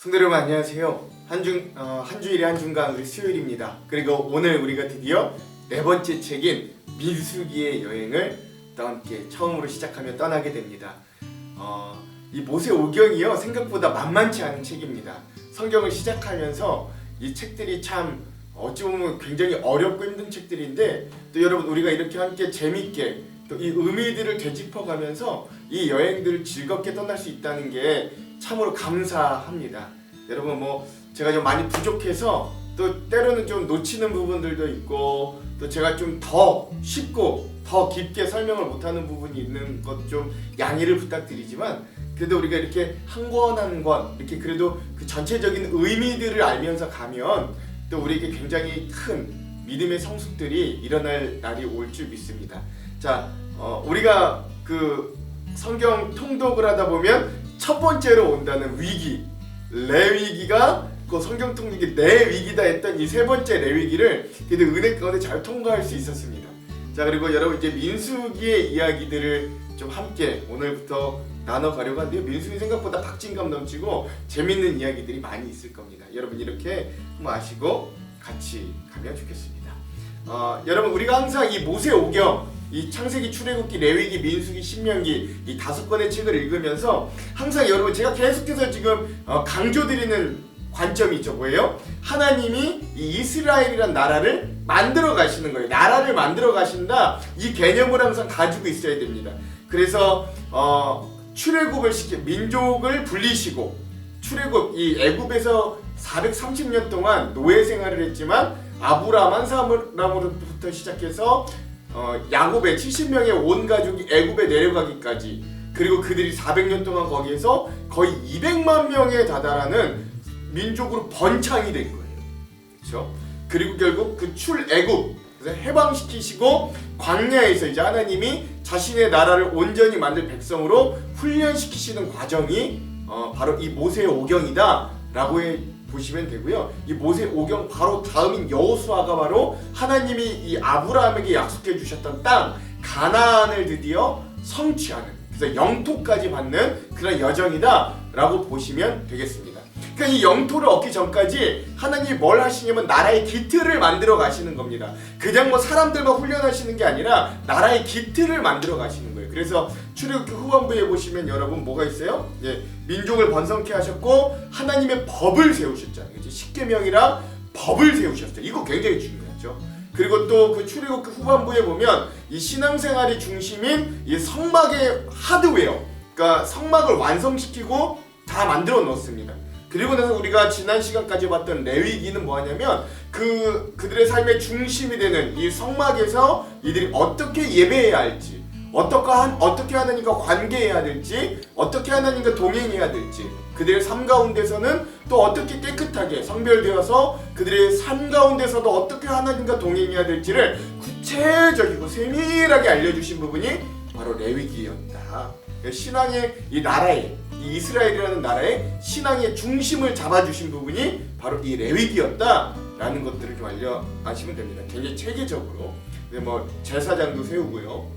성도 여러분 안녕하세요. 한 주일에 한 중간 우리 수요일입니다. 그리고 오늘 우리가 드디어 네 번째 책인 민수기의 여행을 또 함께 처음으로 시작하며 떠나게 됩니다. 이 모세오경이요 생각보다 만만치 않은 책입니다. 성경을 시작하면서 이 책들이 참 어찌 보면 굉장히 어렵고 힘든 책들인데 또 여러분 우리가 이렇게 함께 재밌게 또 이 의미들을 되짚어가면서 이 여행들을 즐겁게 떠날 수 있다는 게 참으로 감사합니다. 여러분 제가 좀 많이 부족해서 또 때로는 좀 놓치는 부분들도 있고 또 제가 좀 더 쉽고 더 깊게 설명을 못하는 부분이 있는 것 좀 양해를 부탁드리지만 그래도 우리가 이렇게 한 권 한 권 이렇게 그래도 그 전체적인 의미들을 알면서 가면 또 우리에게 굉장히 큰 믿음의 성숙들이 일어날 날이 올 줄 믿습니다. 자, 우리가 그 성경 통독을 하다 보면 첫 번째로 온다는 위기, 레위기가 그 성경 통독이 내 위기다 했던 이 세 번째 레위기를 그래도 은혜 가운데 잘 통과할 수 있었습니다. 자, 그리고 여러분 이제 민수기의 이야기들을 좀 함께 오늘부터 나눠가려고 하는데요. 민수기 생각보다 박진감 넘치고 재밌는 이야기들이 많이 있을 겁니다. 여러분 이렇게 한번 아시고 같이 가면 좋겠습니다. 여러분 우리가 항상 이 모세오경 이 창세기, 출애굽기, 레위기, 민수기, 신명기 이 5권의 책을 읽으면서 항상 여러분 제가 계속해서 지금 강조드리는 관점이 있죠. 뭐예요? 하나님이 이 이스라엘이란 나라를 만들어 가시는 거예요. 나라를 만들어 가신다. 이 개념을 항상 가지고 있어야 됩니다. 그래서 출애굽을 시켜 민족을 불리시고 출애굽 이 애굽에서 430년 동안 노예 생활을 했지만 아브라함 한 사람으로부터 시작해서 야곱의 70명의 온 가족이 애굽에 내려가기까지 그리고 그들이 400년 동안 거기에서 거의 200만 명에 다다라는 민족으로 번창이 된 거예요. 그렇죠? 그리고 결국 그 출애굽 그래서 해방시키시고 광야에서 이제 하나님이 자신의 나라를 온전히 만들 백성으로 훈련시키시는 과정이 바로 이 모세오경이다라고 보시면 되고요. 이 모세오경 바로 다음인 여호수아가 바로 하나님이 이 아브라함에게 약속해 주셨던 땅 가나안을 드디어 성취하는 그래서 영토까지 받는 그런 여정이다라고 보시면 되겠습니다. 그러니까 이 영토를 얻기 전까지 하나님이 뭘 하시냐면 나라의 기틀을 만들어 가시는 겁니다. 그냥 사람들만 훈련하시는 게 아니라 나라의 기틀을 만들어 가시는 거예요. 그래서 출애굽기 후반부에 보시면 여러분 뭐가 있어요? 민족을 번성케 하셨고 하나님의 법을 세우셨잖아요. 십계명이랑 법을 세우셨어요. 이거 굉장히 중요하죠. 그리고 또 그 출애굽기 후반부에 보면 이 신앙생활의 중심인 이 성막의 하드웨어, 그러니까 성막을 완성시키고 다 만들어 놓습니다. 그리고 나서 우리가 지난 시간까지 봤던 레위기는 뭐하냐면 그들의 삶의 중심이 되는 이 성막에서 이들이 어떻게 예배해야 할지, 어떻게 하나님과 관계해야 될지, 어떻게 하나님과 동행해야 될지, 그들의 삶 가운데서는 또 어떻게 깨끗하게 성별되어서 그들의 삶 가운데서도 어떻게 하나님과 동행해야 될지를 구체적이고 세밀하게 알려주신 부분이 바로 레위기였다. 신앙의 이 나라의 이 이스라엘이라는 나라의 신앙의 중심을 잡아주신 부분이 바로 이 레위기였다라는 것들을 좀 아시면 됩니다. 굉장히 체계적으로 제사장도 세우고요,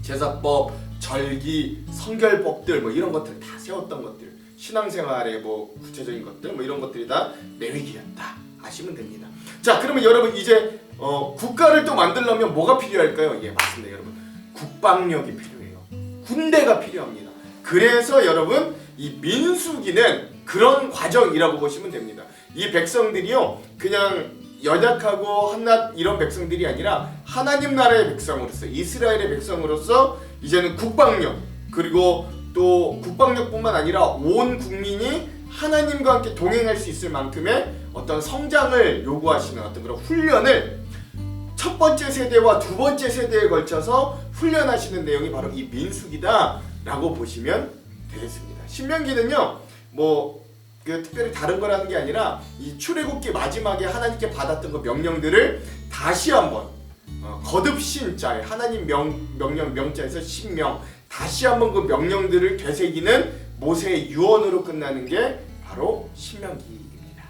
제사법, 절기, 성결법들 이런 것들 다 세웠던 것들, 신앙생활의 구체적인 것들 이런 것들이 다 레위기였다 아시면 됩니다. 자, 그러면 여러분 이제 국가를 또 만들려면 뭐가 필요할까요? 예, 맞습니다, 여러분. 국방력이 필요해요. 군대가 필요합니다. 그래서 여러분 이 민수기는 그런 과정이라고 보시면 됩니다. 이 백성들이요 그냥 연약하고 한낱 이런 백성들이 아니라 하나님 나라의 백성으로서 이스라엘의 백성으로서 이제는 국방력 그리고 또 국방력뿐만 아니라 온 국민이 하나님과 함께 동행할 수 있을 만큼의 어떤 성장을 요구하시는 어떤 그런 훈련을 첫 번째 세대와 두 번째 세대에 걸쳐서 훈련하시는 내용이 바로 이 민수기다라고 보시면 되겠습니다. 신명기는요 특별히 다른 거라는 게 아니라 이 출애굽기 마지막에 하나님께 받았던 그 명령들을 다시 한번 거듭 신자 하나님 명령 명자에서 신명 다시 한번 그 명령들을 되새기는 모세의 유언으로 끝나는 게 바로 신명기입니다.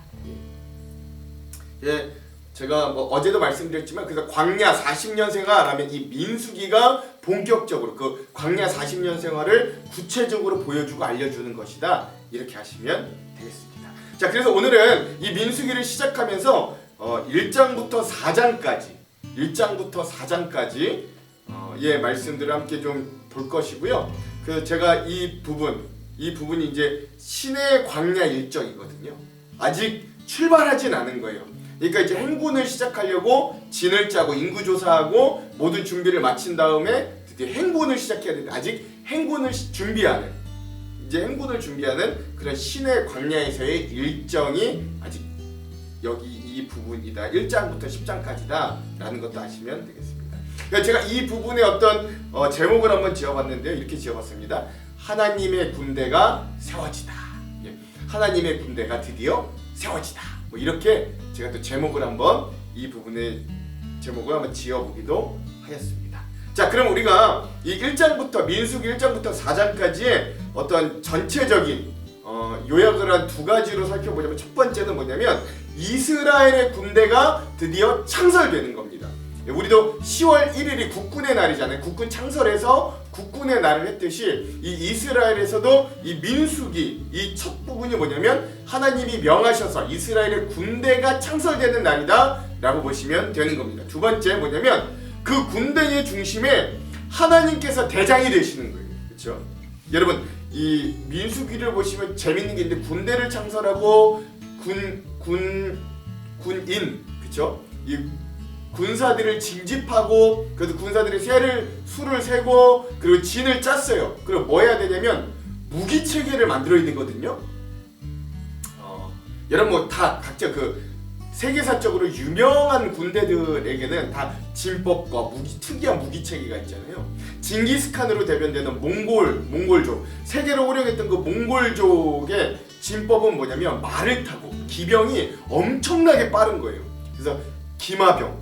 제가 어제도 말씀드렸지만 그래서 광야 40년 생활하면 이 민수기가 본격적으로 그 광야 40년 생활을 구체적으로 보여주고 알려주는 것이다. 이렇게 하시면 되겠습니다. 자, 그래서 오늘은 이 민수기를 시작하면서 1장부터 4장까지 예, 말씀들을 함께 좀 볼 것이고요. 그래서 제가 이 부분이 이제 신의 광야 일정이거든요. 아직 출발하진 않은 거예요. 그러니까 이제 행군을 시작하려고 진을 짜고 인구 조사하고 모든 준비를 마친 다음에 드디어 행군을 시작해야 되는데 아직 행군을 준비하는 그런 신의 광야에서의 일정이 아직 여기 이 부분이다. 1장부터 10장까지다 라는 것도 아시면 되겠습니다. 그러니까 제가 이 부분에 어떤 제목을 한번 지어봤는데요. 이렇게 지어봤습니다. 하나님의 군대가 세워지다. 예. 하나님의 군대가 드디어 세워지다. 뭐 이렇게 제가 또 제목을 한번 이 부분의 제목을 한번 지어보기도 하였습니다. 자, 그럼 우리가 이 1장부터 민수기 1장부터 4장까지의 어떤 전체적인 요약을 한 두 가지로 살펴보자면 첫 번째는 뭐냐면 이스라엘의 군대가 드디어 창설되는 겁니다. 우리도 10월 1일이 국군의 날이잖아요. 국군 창설해서 국군의 날을 했듯이 이 이스라엘에서도 이 민수기 이 첫 부분이 뭐냐면 하나님이 명하셔서 이스라엘의 군대가 창설되는 날이다 라고 보시면 되는 겁니다. 두 번째 뭐냐면 그 군대의 중심에 하나님께서 대장이 되시는 거예요. 그렇죠? 여러분 이 민수기를 보시면 재밌는 게 있는데 군대를 창설하고 군인 그렇죠? 이 군사들을 징집하고 그래서 군사들이 수를 세고 그리고 진을 짰어요. 그리고 뭐 해야 되냐면 무기 체계를 만들어야 되거든요. 여러분 뭐 다 각자 그 세계사적으로 유명한 군대들에게는 다 진법과 특이한 무기 체계가 있잖아요. 징기스칸으로 대변되는 몽골족 세계를 호령했던 그 몽골족의 진법은 뭐냐면 말을 타고 기병이 엄청나게 빠른 거예요. 그래서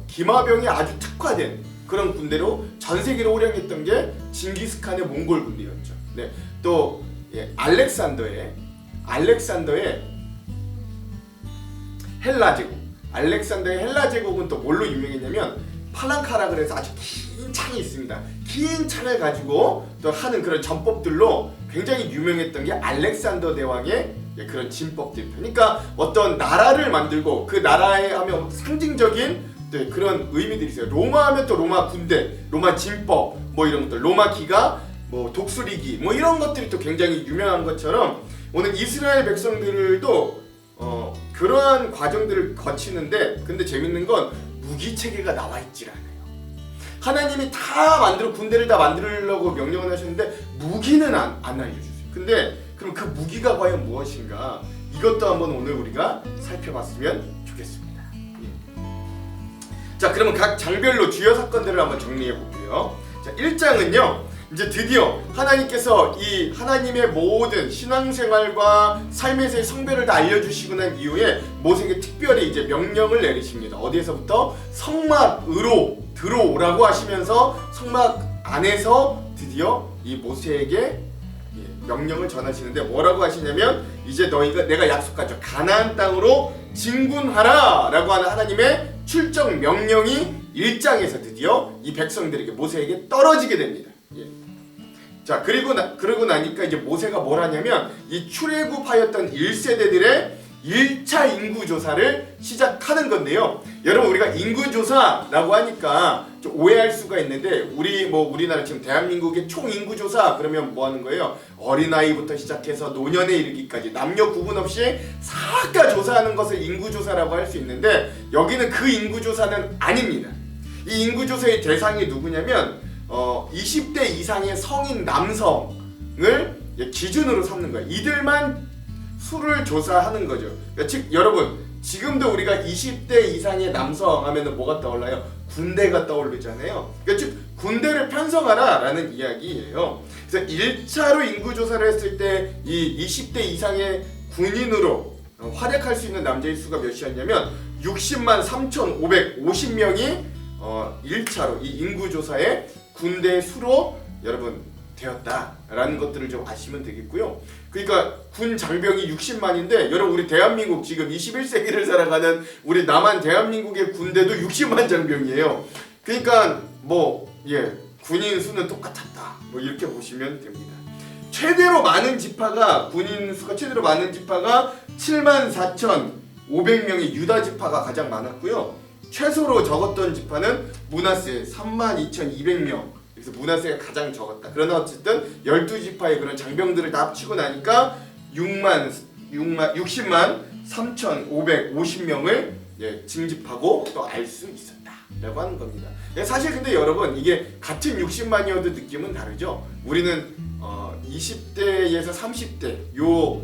기마병이 아주 특화된 그런 군대로 전 세계를 호령했던 게 징기스칸의 몽골 군대였죠. 네, 또 예, 알렉산더의 헬라 제국은 또 뭘로 유명했냐면 팔랑카라 그래서 아주 긴 창이 있습니다. 긴 창을 가지고 또 하는 그런 전법들로 굉장히 유명했던 게 알렉산더 대왕의 그런 진법들. 그러니까 어떤 나라를 만들고 그 나라에 하면 상징적인 그런 의미들이 있어요. 로마 하면 또 로마 군대, 로마 진법 뭐 이런 것들, 로마 기가 뭐 독수리기 뭐 이런 것들이 또 굉장히 유명한 것처럼 오늘 이스라엘 백성들도 그러한 과정들을 거치는데 근데 재밌는 건 무기 체계가 나와 있질 않아요. 하나님이 군대를 다 만들려고 명령을 하셨는데 무기는 안 알려주세요. 근데 그럼 그 무기가 과연 무엇인가? 이것도 한번 오늘 우리가 살펴봤으면 좋겠습니다. 자, 그러면 각 장별로 주요 사건들을 한번 정리해 볼게요. 자, 1장은요. 이제 드디어 하나님께서 이 하나님의 모든 신앙생활과 삶에서의 성별을 다 알려주시고 난 이후에 모세에게 특별히 이제 명령을 내리십니다. 어디에서부터? 성막으로 들어오라고 하시면서 성막 안에서 드디어 이 모세에게 명령을 전하시는데 뭐라고 하시냐면 이제 너희가 내가 약속한 저 가나안 땅으로 진군하라 라고 하는 하나님의 출정 명령이 1장에서 드디어 이 백성들에게 모세에게 떨어지게 됩니다. 자, 그리고 나니까 이제 모세가 뭘 하냐면 이 출애굽하였던 1세대들의 1차 인구조사를 시작하는 건데요. 여러분 우리가 인구조사라고 하니까 좀 오해할 수가 있는데 우리나라 지금 대한민국의 총 인구조사 그러면 뭐 하는 거예요? 어린아이부터 시작해서 노년에 이르기까지 남녀 구분 없이 싹 다 조사하는 것을 인구조사라고 할 수 있는데 여기는 그 인구조사는 아닙니다. 이 인구조사의 대상이 누구냐면 20대 이상의 성인 남성을 기준으로 삼는 거예요. 이들만 수를 조사하는 거죠. 그러니까 즉 여러분 지금도 우리가 20대 이상의 남성 하면은 뭐가 떠올라요? 군대가 떠오르잖아요. 그러니까 즉 군대를 편성하라 라는 이야기예요. 그래서 1차로 인구조사를 했을 때 이 20대 이상의 군인으로 활약할 수 있는 남자의 수가 몇이었냐면 60만 3,550명이 1차로 이 인구조사에 군대 수로 여러분 되었다라는 것들을 좀 아시면 되겠고요. 그러니까 군 장병이 60만인데 여러분 우리 대한민국 지금 21세기를 살아가는 우리 남한 대한민국의 군대도 60만 장병이에요. 그러니까 군인 수는 똑같았다. 이렇게 보시면 됩니다. 군인 수가 최대로 많은 지파가 74,500명의 유다 지파가 가장 많았고요. 최소로 적었던 지파는 므낫세 32,200명. 그래서 므낫세가 가장 적었다. 그러나 어쨌든 12지파의 그런 장병들을 다 합치고 나니까 60만 3,550명을 징집하고 또 알 수 있었다라고 하는 겁니다. 사실 근데 여러분 이게 같은 60만이어도 느낌은 다르죠. 우리는 20대에서 30대 요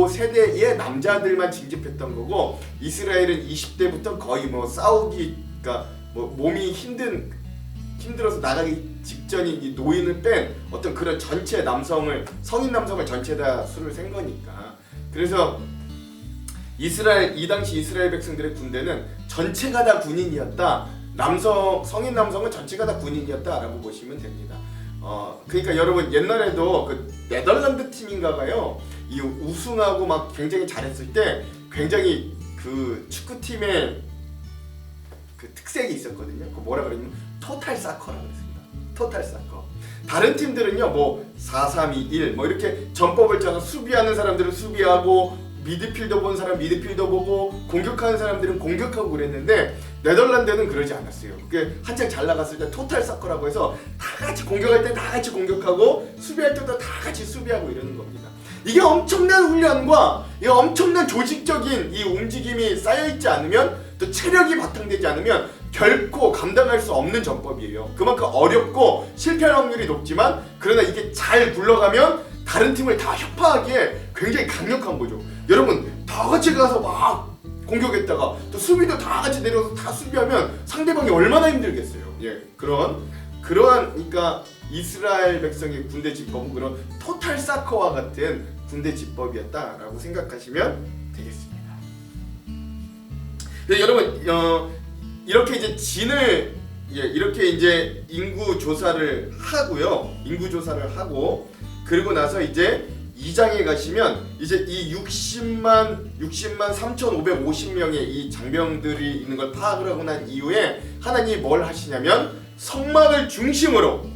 세대의 남자들만 징집했던 거고 이스라엘은 20대부터 거의 뭐 싸우기 그러니까 뭐 몸이 힘들어서 나가기 직전인 이 노인을 뺀 어떤 그런 전체 남성을 성인 남성을 전체 다 수를 센 거니까. 그래서 이 당시 이스라엘 백성들의 군대는 전체가 다 군인이었다. 성인 남성은 전체가 다 군인이었다라고 보시면 됩니다. 그러니까 여러분 옛날에도 그 네덜란드 팀인가봐요. 이 우승하고 막 굉장히 잘했을 때 굉장히 그 축구팀의 그 특색이 있었거든요. 그 뭐라 그러냐면 토탈 사커라고 했습니다. 토탈 사커. 다른 팀들은요 뭐 4-3-2-1 뭐 이렇게 전법을 짜서 수비하는 사람들은 수비하고 미드필더 보는 사람 미드필더 보고 공격하는 사람들은 공격하고 그랬는데 네덜란드는 그러지 않았어요. 그게 한창 잘 나갔을 때 토탈 사커라고 해서 다 같이 공격할 때 다 같이 공격하고 수비할 때도 다 같이 수비하고 이러는 겁니다. 이게 엄청난 훈련과 이 엄청난 조직적인 이 움직임이 쌓여있지 않으면 또 체력이 바탕되지 않으면 결코 감당할 수 없는 전법이에요. 그만큼 어렵고 실패할 확률이 높지만 그러나 이게 잘 굴러가면 다른 팀을 다 협파하기에 굉장히 강력한 거죠. 여러분 다 같이 가서 막 공격했다가 또 수비도 다 같이 내려서 다 수비하면 상대방이 얼마나 힘들겠어요. 그러한 그러니까 이스라엘 백성의 군대 지법은 그런 토탈 사커와 같은 군대 지법이었다라고 생각하시면 되겠습니다. 여러분 이렇게 이제 진을 이렇게 이제 인구 조사를 하고요. 인구 조사를 하고 그리고 나서 이제 2장에 가시면 이제 이 60만 3,550명의 이 장병들이 있는 걸 파악을 하고 난 이후에 하나님이 뭘 하시냐면 성막을 중심으로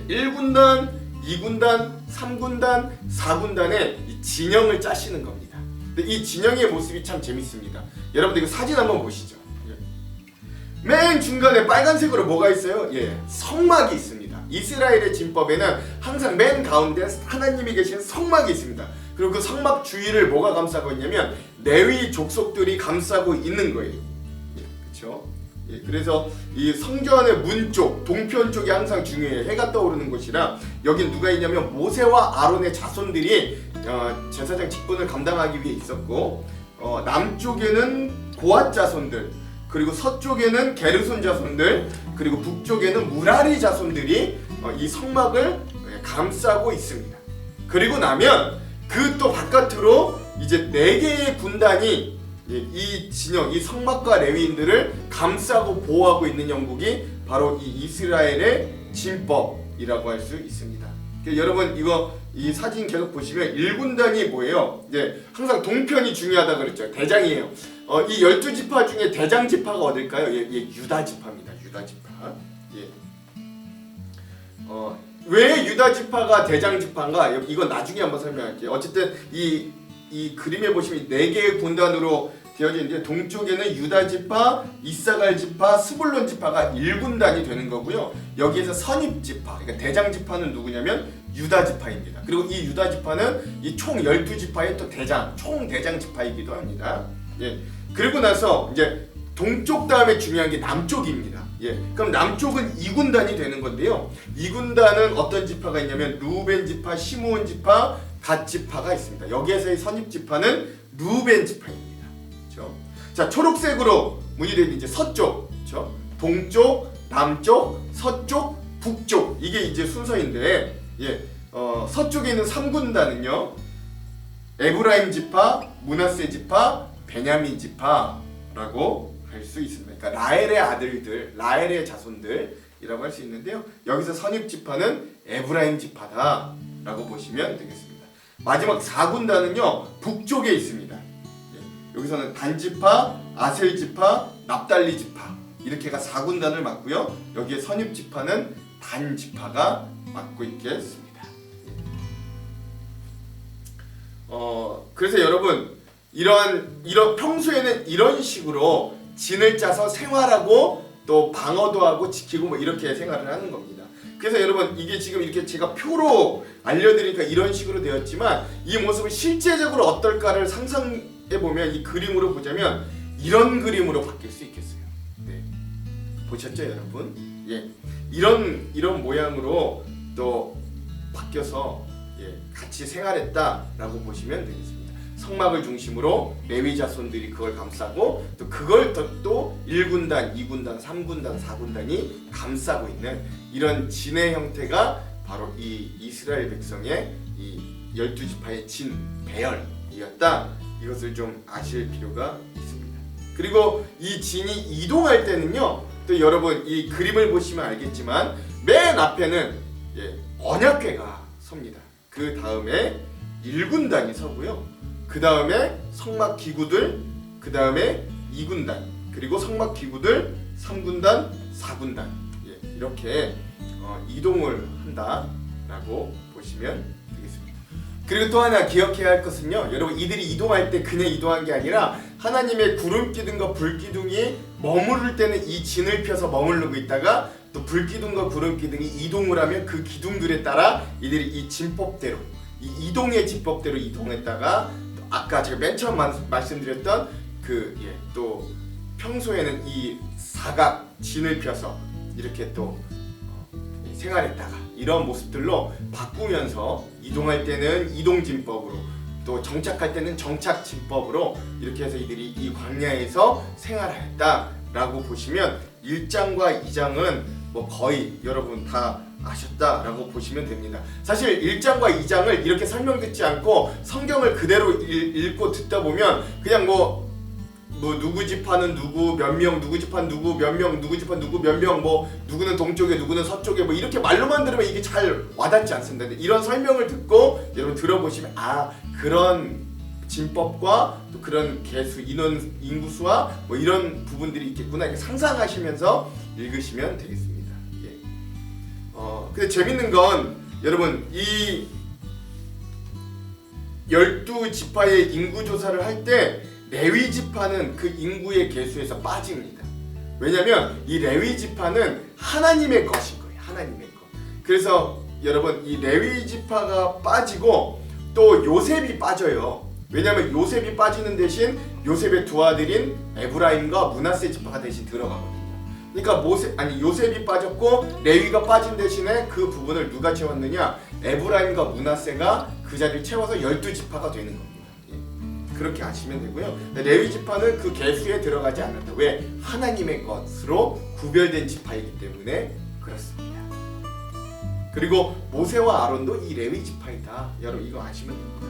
1군단, 2군단, 3군단, 4군단의 이 진영을 짜시는 겁니다. 근데 이 진영의 모습이 참 재밌습니다. 여러분들 이거 사진 한번 보시죠. 맨 중간에 빨간색으로 뭐가 있어요? 성막이 있습니다. 이스라엘의 진법에는 항상 맨 가운데 하나님이 계신 성막이 있습니다. 그리고 그 성막 주위를 뭐가 감싸고 있냐면 레위 족속들이 감싸고 있는 거예요. 그렇죠? 그래서 이 성전의 문 쪽, 동편 쪽이 항상 중요해요. 해가 떠오르는 곳이라 여긴 누가 있냐면 모세와 아론의 자손들이 제사장 직분을 감당하기 위해 있었고 남쪽에는 고앗 자손들 그리고 서쪽에는 게르손 자손들 그리고 북쪽에는 무라리 자손들이 이 성막을 감싸고 있습니다. 그리고 나면 그 또 바깥으로 이제 4개의 군단이 이 진영, 이 성막과 레위인들을 감싸고 보호하고 있는 형국이 바로 이 이스라엘의 진법이라고 할 수 있습니다. 여러분 이 사진 계속 보시면 1군단이 뭐예요? 항상 동편이 중요하다 그랬죠. 대장이에요. 이 12지파 중에 대장 지파가 어딜까요? 유다 지파입니다. 유다 지파. 왜 유다 지파가 대장 지파인가? 이건 나중에 한번 설명할게요. 어쨌든 이 그림에 보시면 4개의 군단으로 되어져 있는데 동쪽에는 유다 지파, 이사갈 지파, 스불론 지파가 1군단이 되는 거고요. 여기에서 선입 지파, 그러니까 대장 지파는 누구냐면 유다 지파입니다. 그리고 이 유다 지파는 이 총 12지파의 또 대장, 총 대장 지파이기도 합니다. 그리고 나서 이제 동쪽 다음에 중요한 게 남쪽입니다. 그럼 남쪽은 2군단이 되는 건데요. 2군단은 어떤 지파가 있냐면 루벤 지파, 시므온 지파, 갓 지파가 있습니다. 여기에서의 선입 지파는 루벤 지파입니다. 그렇죠? 자, 초록색으로 문의된 이제 서쪽, 그렇죠? 동쪽, 남쪽, 서쪽, 북쪽 이게 이제 순서인데, 서쪽에 있는 3군단은요, 에브라임 지파, 므낫세 지파, 베냐민 지파라고 할 수 있습니다. 그러니까 라헬의 아들들, 라헬의 자손들이라고 할 수 있는데요. 여기서 선입 지파는 에브라임 지파다라고 보시면 되겠습니다. 마지막 4군단은요 북쪽에 있습니다. 여기서는 단 지파, 아셀 지파, 납달리 지파 이렇게가 4군단을 맡고요. 여기에 선입 지파는 단 지파가 맡고 있겠습니다. 그래서 여러분 이런 평소에는 이런 식으로 진을 짜서 생활하고 또 방어도 하고 지키고 뭐 이렇게 생활을 하는 겁니다. 그래서 여러분 이게 지금 이렇게 제가 표로 알려드리니까 이런 식으로 되었지만 이 모습을 실제적으로 어떨까를 상상해보면 이 그림으로 보자면 이런 그림으로 바뀔 수 있겠어요. 네. 보셨죠 여러분? 예. 이런 모양으로 또 바뀌어서 같이 생활했다라고 보시면 되겠습니다. 성막을 중심으로 레위 자손들이 그걸 감싸고 또 그걸 또 1군단, 2군단, 3군단, 4군단이 감싸고 있는 이런 진의 형태가 바로 이 이스라엘 백성의 이 12지파의 진, 배열이었다. 이것을 좀 아실 필요가 있습니다. 그리고 이 진이 이동할 때는요. 또 여러분 이 그림을 보시면 알겠지만 맨 앞에는 언약궤가 섭니다. 그 다음에 1군단이 서고요. 그 다음에 성막 기구들, 그 다음에 2군단, 그리고 성막 기구들 3군단, 4군단 이렇게 이동을 한다라고 보시면 되겠습니다. 그리고 또 하나 기억해야 할 것은요. 여러분 이들이 이동할 때 그냥 이동한 게 아니라 하나님의 구름기둥과 불기둥이 머무를 때는 이 진을 펴서 머무르고 있다가 또 불기둥과 구름기둥이 이동을 하면 그 기둥들에 따라 이들이 이 진법대로 이 이동의 진법대로 이동했다가 아까 제가 맨 처음 말씀드렸던 또 평소에는 이 사각 진을 펴서 이렇게 또 생활했다가 이런 모습들로 바꾸면서 이동할 때는 이동 진법으로 또 정착할 때는 정착 진법으로 이렇게 해서 이들이 이 광야에서 생활했다라고 보시면 1장과 2장은 뭐 거의 여러분 다 아셨다라고 보시면 됩니다. 사실 1장과 2장을 이렇게 설명 듣지 않고 성경을 그대로 읽고 듣다 보면 그냥 뭐 누구 지파는 누구 몇 명, 누구 지파는 누구 몇 명, 누구 지파는 누구 몇 명, 뭐 누구는 동쪽에 누구는 서쪽에 뭐 이렇게 말로만 들으면 이게 잘 와닿지 않습니다. 근데 이런 설명을 듣고 여러분 들어보시면 그런 진법과 또 그런 개수, 인구수와 뭐 이런 부분들이 있겠구나 이렇게 상상하시면서 읽으시면 되겠습니다. 근데 재밌는 건 여러분 이 12지파의 인구 조사를 할 때 레위 지파는 그 인구의 계수에서 빠집니다. 왜냐면 이 레위 지파는 하나님의 것인 거예요. 하나님의 것. 그래서 여러분 이 레위 지파가 빠지고 또 요셉이 빠져요. 왜냐면 요셉이 빠지는 대신 요셉의 두 아들인 에브라임과 므낫세 지파가 대신 들어가거든요. 그러니까 요셉이 빠졌고 레위가 빠진 대신에 그 부분을 누가 채웠느냐? 에브라임과 므낫세가 그 자리를 채워서 12지파가 되는 겁니다. 그렇게 아시면 되고요. 레위 지파는 그 계수에 들어가지 않는다. 왜? 하나님의 것으로 구별된 지파이기 때문에 그렇습니다. 그리고 모세와 아론도 이 레위 지파이다. 여러분 이거 아시면 됩니다.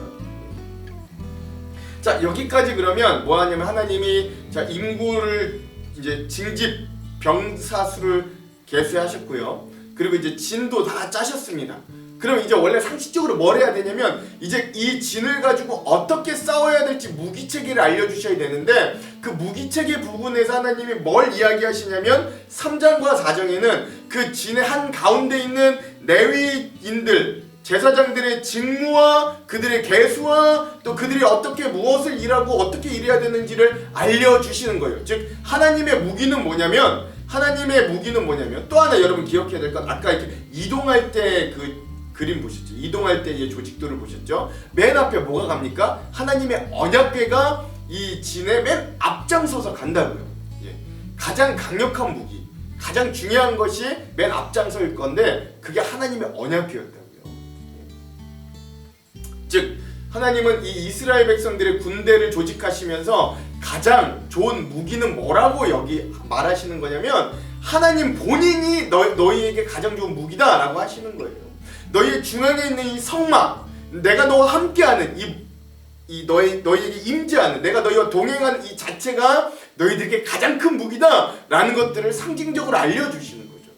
자 여기까지 그러면 뭐 하냐면 하나님이 자 인구를 이제 징집 병사수를 계수하셨고요. 그리고 이제 진도 다 짜셨습니다. 그럼 이제 원래 상식적으로 뭘 해야 되냐면 이제 이 진을 가지고 어떻게 싸워야 될지 무기체계를 알려주셔야 되는데 그 무기체계 부분에서 하나님이 뭘 이야기하시냐면 3장과 4장에는 그 진의 한가운데 있는 레위인들 제사장들의 직무와 그들의 계수와 또 그들이 어떻게 무엇을 일하고 어떻게 일해야 되는지를 알려주시는 거예요. 즉 하나님의 무기는 뭐냐면 또 하나 여러분 기억해야 될 건 아까 이렇게 이동할 때 그 그림 보셨죠? 이동할 때의 조직도를 보셨죠? 맨 앞에 뭐가 갑니까? 하나님의 언약궤가 이 진의 맨 앞장서서 간다고요. 가장 강력한 무기, 가장 중요한 것이 맨 앞장서일 건데 그게 하나님의 언약궤였다고요. 즉 하나님은 이 이스라엘 백성들의 군대를 조직하시면서 가장 좋은 무기는 뭐라고 여기 말하시는 거냐면 하나님 본인이 너희에게 가장 좋은 무기다라고 하시는 거예요. 너희의 중앙에 있는 이 성막, 내가 너와 함께하는 너희에게 임재하는, 내가 너희와 동행하는 이 자체가 너희들에게 가장 큰 무기다라는 것들을 상징적으로 알려주시는 거죠.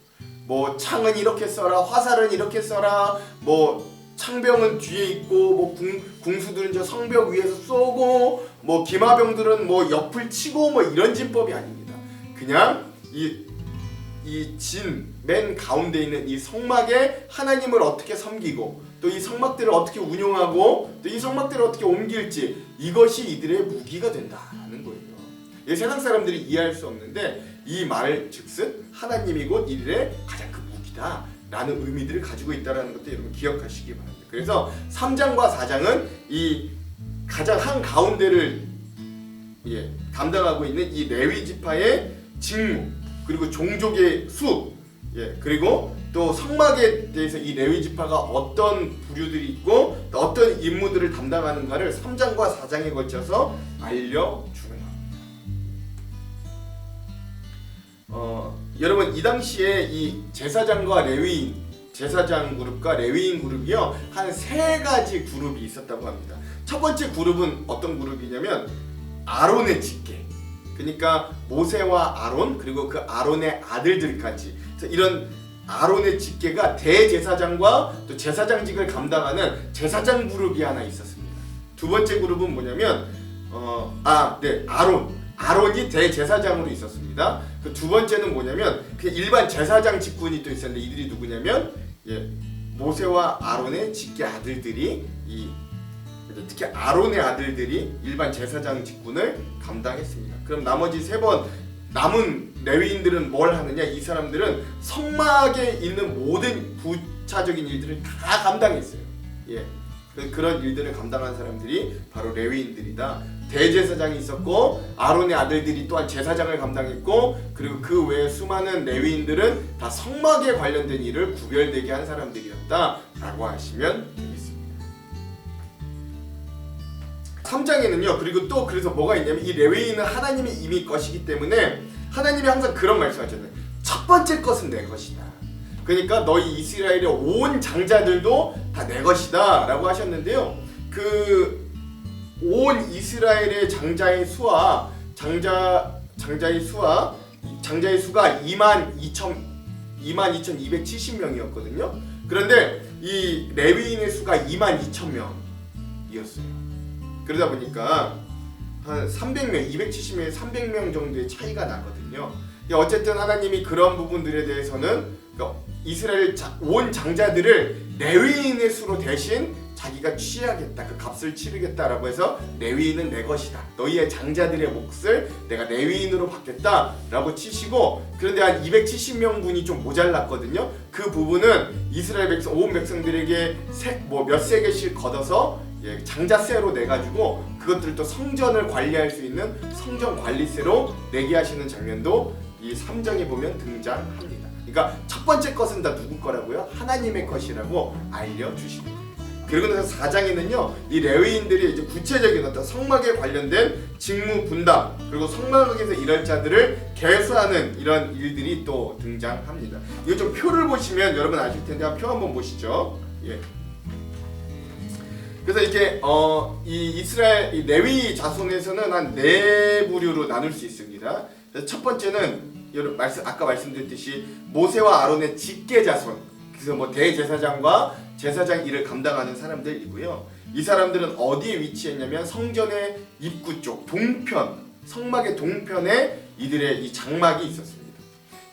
뭐 창은 이렇게 써라, 화살은 이렇게 써라, 뭐 창병은 뒤에 있고, 뭐 궁수들은 저 성벽 위에서 쏘고, 뭐 기마병들은 뭐 옆을 치고, 뭐 이런 진법이 아닙니다. 그냥 이 진의 맨 가운데 있는 이 성막에 하나님을 어떻게 섬기고 또 이 성막들을 어떻게 운용하고 또 이 성막들을 어떻게 옮길지 이것이 이들의 무기가 된다는 거예요. 이 세상 사람들이 이해할 수 없는데 이 말 즉슨 하나님이 곧 이들의 가장 큰 무기다 라는 의미들을 가지고 있다는 것도 여러분 기억하시기 바랍니다. 그래서 3장과 4장은 이 가장 한가운데를 담당하고 있는 이 레위 지파의 직무 그리고 종족의 수 그리고 또 성막에 대해서 이 레위 지파가 어떤 부류들이 있고 또 어떤 임무들을 담당하는가를 3장과 4장에 걸쳐서 알려주는 겁니다. 여러분 이 당시에 이 제사장과 레위인 제사장 그룹과 레위인 그룹이요 한 세 가지 그룹이 있었다고 합니다. 첫 번째 그룹은 어떤 그룹이냐면 아론의 직계, 그러니까 모세와 아론 그리고 그 아론의 아들들까지 이런 아론의 직계가 대제사장과 또 제사장직을 감당하는 제사장 그룹이 하나 있었습니다. 두 번째 그룹은 뭐냐면 아론이 대제사장으로 있었습니다. 그 두 번째는 뭐냐면 그 일반 제사장 직분이 또 있었는데 이들이 누구냐면 모세와 아론의 직계 아들들이 특히 아론의 아들들이 일반 제사장 직분을 감당했습니다. 그럼 나머지 세 번 남은 레위인들은 뭘 하느냐? 이 사람들은 성막에 있는 모든 부차적인 일들을 다 감당했어요. 그런 일들을 감당한 사람들이 바로 레위인들이다. 대제사장이 있었고 아론의 아들들이 또한 제사장을 감당했고 그리고 그 외에 수많은 레위인들은 다 성막에 관련된 일을 구별되게 한 사람들이었다라고 하시면 되겠습니다. 3장에는요 그리고 또 그래서 뭐가 있냐면 이 레위인은 하나님이 이미 것이기 때문에 하나님이 항상 그런 말씀하셨잖아요. 첫 번째 것은 내 것이다. 그러니까 너희 이스라엘의 온 장자들도 다 내 것이다 라고 하셨는데요. 그 온 이스라엘의 장자의 수가 22,270명이었거든요. 그런데 이 레위인의 수가 22,000명이었어요. 그러다 보니까 한 300명, 270명에 300명 정도의 차이가 나거든요. 어쨌든 하나님이 그런 부분들에 대해서는 이스라엘 온 장자들을 레위인의 수로 대신 자기가 취하겠다, 그 값을 치르겠다라고 해서 레위인은 내 것이다. 너희의 장자들의 몫을 내가 레위인으로 받겠다라고 치시고 그런데 한 270명 분이 좀 모자랐거든요. 그 부분은 이스라엘 백성, 온 백성들에게 몇 세겔씩 걷어서 장자세로 내가지고 그것들을 또 성전을 관리할 수 있는 성전 관리세로 내게 하시는 장면도 이 3장에 보면 등장합니다. 그러니까 첫 번째 것은 다 누구 거라고요? 하나님의 것이라고 알려주십니다. 그리고 나서 4장에는요 이 레위인들이 이제 구체적인 어떤 성막에 관련된 직무 분담 그리고 성막에서 일할 자들을 계수하는 이런 일들이 또 등장합니다. 이거 좀 표를 보시면 여러분 아실 텐데 표 한번 보시죠. 그래서 이렇게 이 이스라엘 이 레위 자손에서는 한 4부류로 나눌 수 있습니다. 그래서 첫 번째는 아까 말씀드렸듯이 모세와 아론의 직계 자손, 그래서 뭐 대제사장과 제사장 일을 감당하는 사람들이고요. 이 사람들은 어디에 위치했냐면 성전의 입구 쪽 동편, 성막의 동편에 이들의 이 장막이 있었습니다.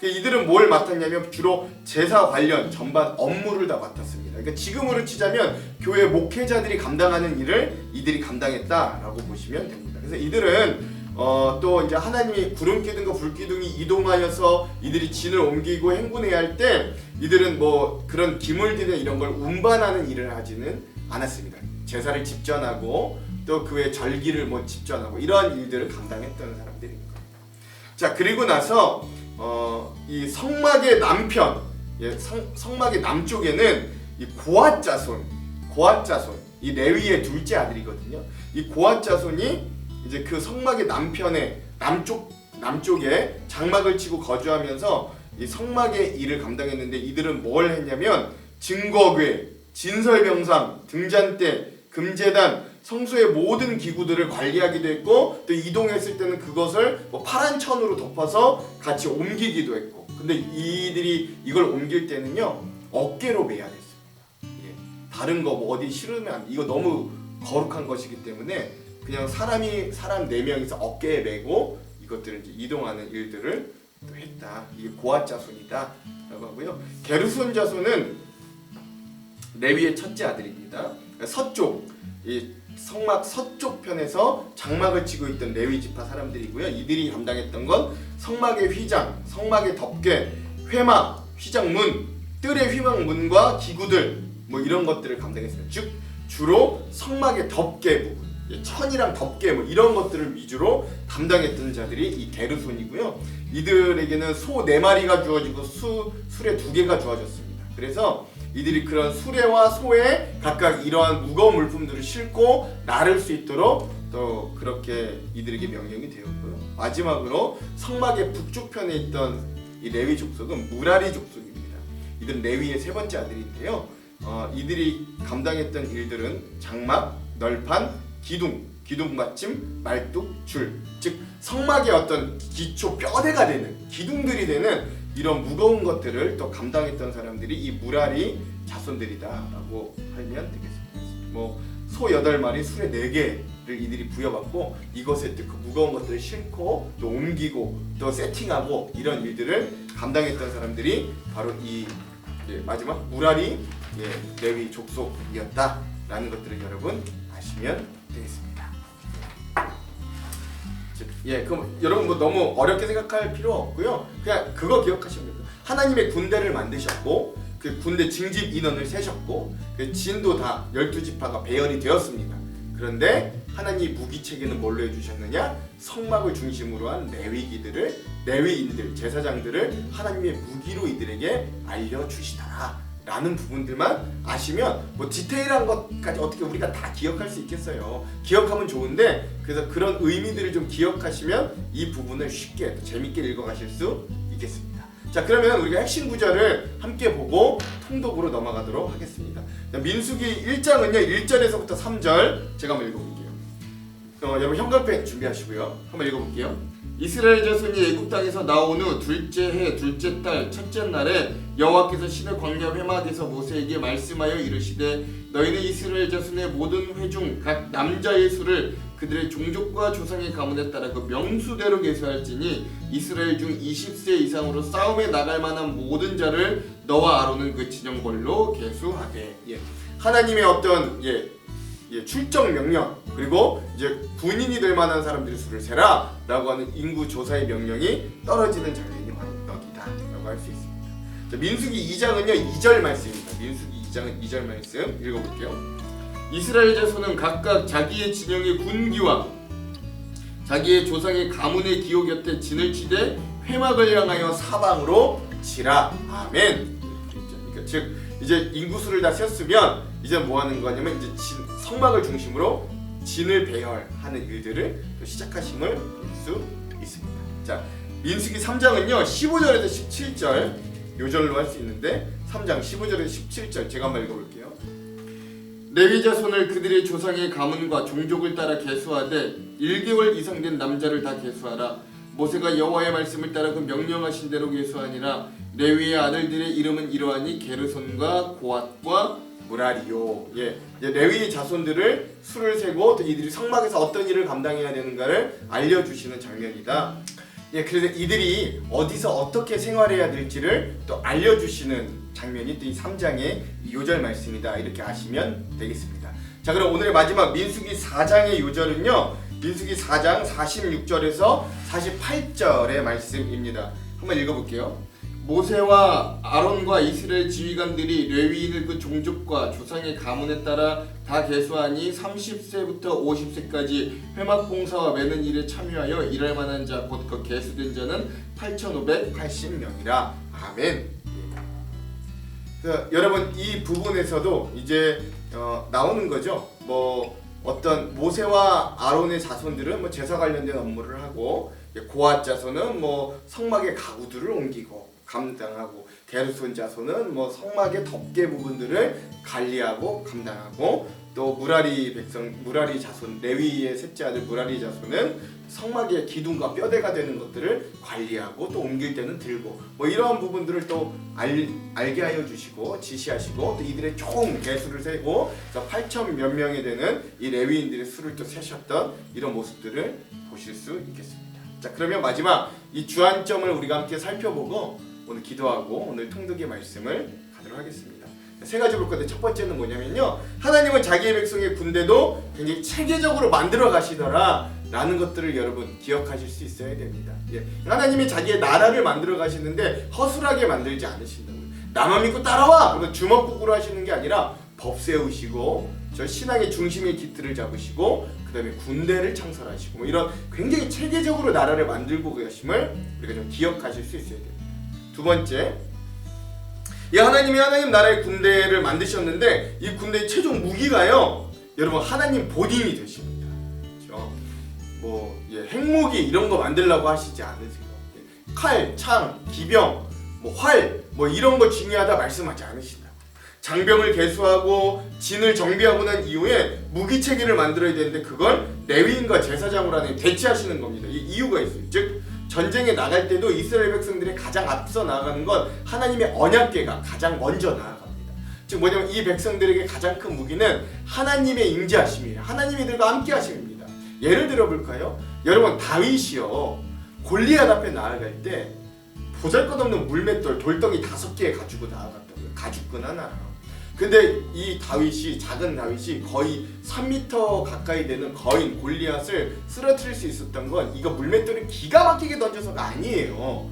이들은 뭘 맡았냐면 주로 제사 관련 전반 업무를 다 맡았습니다. 그러니까 지금으로 치자면 교회 목회자들이 감당하는 일을 이들이 감당했다라고 보시면 됩니다. 그래서 이들은 또 이제 하나님이 구름 기둥과 불 기둥이 이동하여서 이들이 진을 옮기고 행군해야 할 때 이들은 뭐 그런 기물들이나 이런 걸 운반하는 일을 하지는 않았습니다. 제사를 집전하고 또 그 외 절기를 뭐 집전하고 이러한 일들을 감당했던 사람들입니다. 자, 그리고 나서 이 성막의 남편, 성막의 남쪽에는 이 고앗 자손, 이 레위의 둘째 아들이거든요. 이 고앗 자손이 이제 그 성막의 남편의 남쪽에 장막을 치고 거주하면서 이 성막의 일을 감당했는데 이들은 뭘 했냐면 증거궤, 진설병상, 등잔대, 금제단, 성소의 모든 기구들을 관리하기도 했고 또 이동했을 때는 그것을 뭐 파란 천으로 덮어서 같이 옮기기도 했고 근데 이들이 이걸 옮길 때는요 어깨로 매야 됐습니다. 다른 거 뭐 어디 실으면 이거 너무 거룩한 것이기 때문에 그냥 사람 4명이서 어깨에 메고 이것들을 이제 이동하는 일들을 또 했다. 이게 고앗 자손이다 하고요. 게르손 자손은 레위의 첫째 아들입니다. 서쪽, 이 성막 서쪽 편에서 장막을 치고 있던 레위 지파 사람들이고요. 이들이 감당했던 건 성막의 휘장, 성막의 덮개, 회막, 휘장문, 뜰의 휘망문과 기구들 뭐 이런 것들을 감당했습니다. 즉 주로 성막의 덮개 부분, 천이랑 덮개 뭐 이런 것들을 위주로 담당했던 자들이 이 게르손이고요. 이들에게는 소 4마리가 주어지고 수레 2개가 주어졌습니다. 그래서 이들이 그런 수레와 소에 각각 이러한 무거운 물품들을 싣고 나를 수 있도록 또 그렇게 이들에게 명령이 되었고요. 마지막으로 성막의 북쪽 편에 있던 이 레위 족속은 무라리 족속입니다. 이들은 레위의 3번째 아들인데요. 이들이 감당했던 일들은 장막, 널판, 기둥 받침, 말뚝, 줄, 즉 성막의 어떤 기초 뼈대가 되는 기둥들이 되는 이런 무거운 것들을 또 감당했던 사람들이 이 무라리 자손들이다라고 하면 되겠습니다. 뭐 소 8마리, 수레 4개를 이들이 부여받고 이것에 그 무거운 것들을 싣고 또 옮기고 또 세팅하고 이런 일들을 감당했던 사람들이 바로 이 마지막 무라리 레위 족속이었다라는 것들을 여러분 아시면 되겠습니다. 그럼 여러분 뭐 너무 어렵게 생각할 필요 없고요. 그냥 그거 기억하시면 됩니다. 하나님의 군대를 만드셨고 그 군대 징집 인원을 세셨고 그 진도 다 12지파가 배열이 되었습니다. 그런데 하나님 무기 체계는 뭘로 해주셨느냐? 성막을 중심으로 한 레위인들, 제사장들을 하나님의 무기로 이들에게 알려주시더라 라는 부분들만 아시면 뭐 디테일한 것까지 어떻게 우리가 다 기억할 수 있겠어요. 기억하면 좋은데 그래서 그런 의미들을 좀 기억하시면 이 부분을 쉽게 재밌게 읽어가실 수 있겠습니다. 자, 그러면 우리가 핵심 구절을 함께 보고 통독으로 넘어가도록 하겠습니다. 민수기 1장은요 1절에서부터 3절 제가 한번 읽어볼게요. 여러분 형광펜 준비하시고요. 한번 읽어볼게요. 이스라엘 자손이 애굽 땅에서 나온 후 둘째 해 둘째 달 첫째 날에 여호와께서 신의 광야 회막에서 모세에게 말씀하여 이르시되 너희는 이스라엘 자손의 모든 회중 각 남자의 수를 그들의 종족과 조상의 가문에 따라 그 명수대로 계수할지니 이스라엘 중 20세 이상으로 싸움에 나갈 만한 모든 자를 너와 아론은 그 진영별로 계수하되. 하나님의 어떤 출정 명령 그리고 이제 군인이 될 만한 사람들의 수를 세라 라고 하는 인구 조사의 명령이 떨어지는 장면이 여기다 라고 할 수 있습니다. 자, 민수기 2장은요 2절 말씀입니다. 민수기 2장은 2절 말씀 읽어볼게요. 이스라엘 자손은 각각 자기의 진영의 군기와 자기의 조상의 가문의 기호 곁에 진을 치되 회막을 향하여 사방으로 치라. 아멘. 그러니까 즉 이제 인구수를 다 셌으면 이제 뭐 하는 거냐면 이제 성막을 중심으로 진을 배열하는 일들을 또 시작하심을 볼 수 있습니다. 자, 민수기 3장은요 15절에서 17절 요절로 할 수 있는데 3장 15절에서 17절 제가 한번 읽어볼게요. 레위 자손을 그들의 조상의 가문과 종족을 따라 계수하되 1개월 이상 된 남자를 다 계수하라. 모세가 여호와의 말씀을 따라 그 명령하신 대로 계수하니라. 레위의 아들들의 이름은 이러하니 게르손과 고앗과 무라리요. 레위의 자손들을 수를 세고 또 이들이 성막에서 어떤 일을 감당해야 되는가를 알려주시는 장면이다. 그래서 이들이 어디서 어떻게 생활해야 될지를 또 알려주시는 장면이 또 이 3장의 요절 말씀이다. 이렇게 아시면 되겠습니다. 자, 그럼 오늘의 마지막 민수기 4장의 요절은요 민수기 4장 46절에서 48절의 말씀입니다. 한번 읽어볼게요. 모세와 아론과 이스라엘 지휘관들이 레위인을 그 종족과 조상의 가문에 따라 다 계수하니 30세부터 50세까지 회막 봉사와 매는 일에 참여하여 일할 만한 자 곧 그 계수된 자는 8,580명이라. 아멘. 여러분 이 부분에서도 이제 나오는 거죠. 뭐 어떤 모세와 아론의 자손들은 뭐 제사 관련된 업무를 하고 고앗 자손은 뭐 성막의 가구들을 옮기고 감당하고 게르손 자손은 뭐 성막의 덮개 부분들을 관리하고 감당하고 또 무라리 자손 레위의 셋째 아들 무라리 자손은 성막의 기둥과 뼈대가 되는 것들을 관리하고 또 옮길 때는 들고 뭐 이러한 부분들을 또 알게 하여 주시고 지시하시고 또 이들의 총 개수를 세고 8천 몇 명이 되는 이 레위인들의 수를 또 세셨던 이런 모습들을 보실 수 있겠습니다. 자, 그러면 마지막 이 주안점을 우리가 함께 살펴보고 오늘 기도하고 오늘 통독의 말씀을 가도록 하겠습니다. 세 가지 볼 건데 첫 번째는 뭐냐면요, 하나님은 자기의 백성의 군대도 굉장히 체계적으로 만들어 가시더라 라는 것들을 여러분 기억하실 수 있어야 됩니다. 하나님이 자기의 나라를 만들어 가시는데 허술하게 만들지 않으신다고요. 나만 믿고 따라와! 그러면 주먹구구로 하시는 게 아니라 법 세우시고 저 신앙의 중심의 기틀을 잡으시고 그 다음에 군대를 창설하시고 뭐 이런 굉장히 체계적으로 나라를 만들고 계심을 우리가 좀 기억하실 수 있어야 됩니다. 두 번째, 하나님이 하나님 나라의 군대를 만드셨는데 이 군대의 최종 무기가요, 여러분 하나님 본인이 되십니다. 그렇죠? 핵무기 이런 거 만들려고 하시지 않으세요. 칼, 창, 기병, 활 이런 거 중요하다 말씀하지 않으신다. 장병을 계수하고 진을 정비하고 난 이후에 무기 체계를 만들어야 되는데 그걸 레위인과 제사장으로 하나님 대체하시는 겁니다. 이 이유가 있어요. 즉 전쟁에 나갈 때도 이스라엘 백성들이 가장 앞서 나아가는 건 하나님의 언약궤가 가장 먼저 나아갑니다. 즉 뭐냐면 이 백성들에게 가장 큰 무기는 하나님의 임재하심이에요. 하나님이 이들과 함께 하심입니다. 예를 들어 볼까요? 여러분 다윗이요, 골리앗 앞에 나아갈 때 보잘것없는 물맷돌 돌덩이 5개 가지고 나아갔다고요. 가죽끈 하나. 근데 이 다윗이, 작은 다윗이 거의 3m 가까이 되는 거인 골리앗을 쓰러뜨릴 수 있었던 건 이거 물맷돌을 기가 막히게 던져서가 아니에요.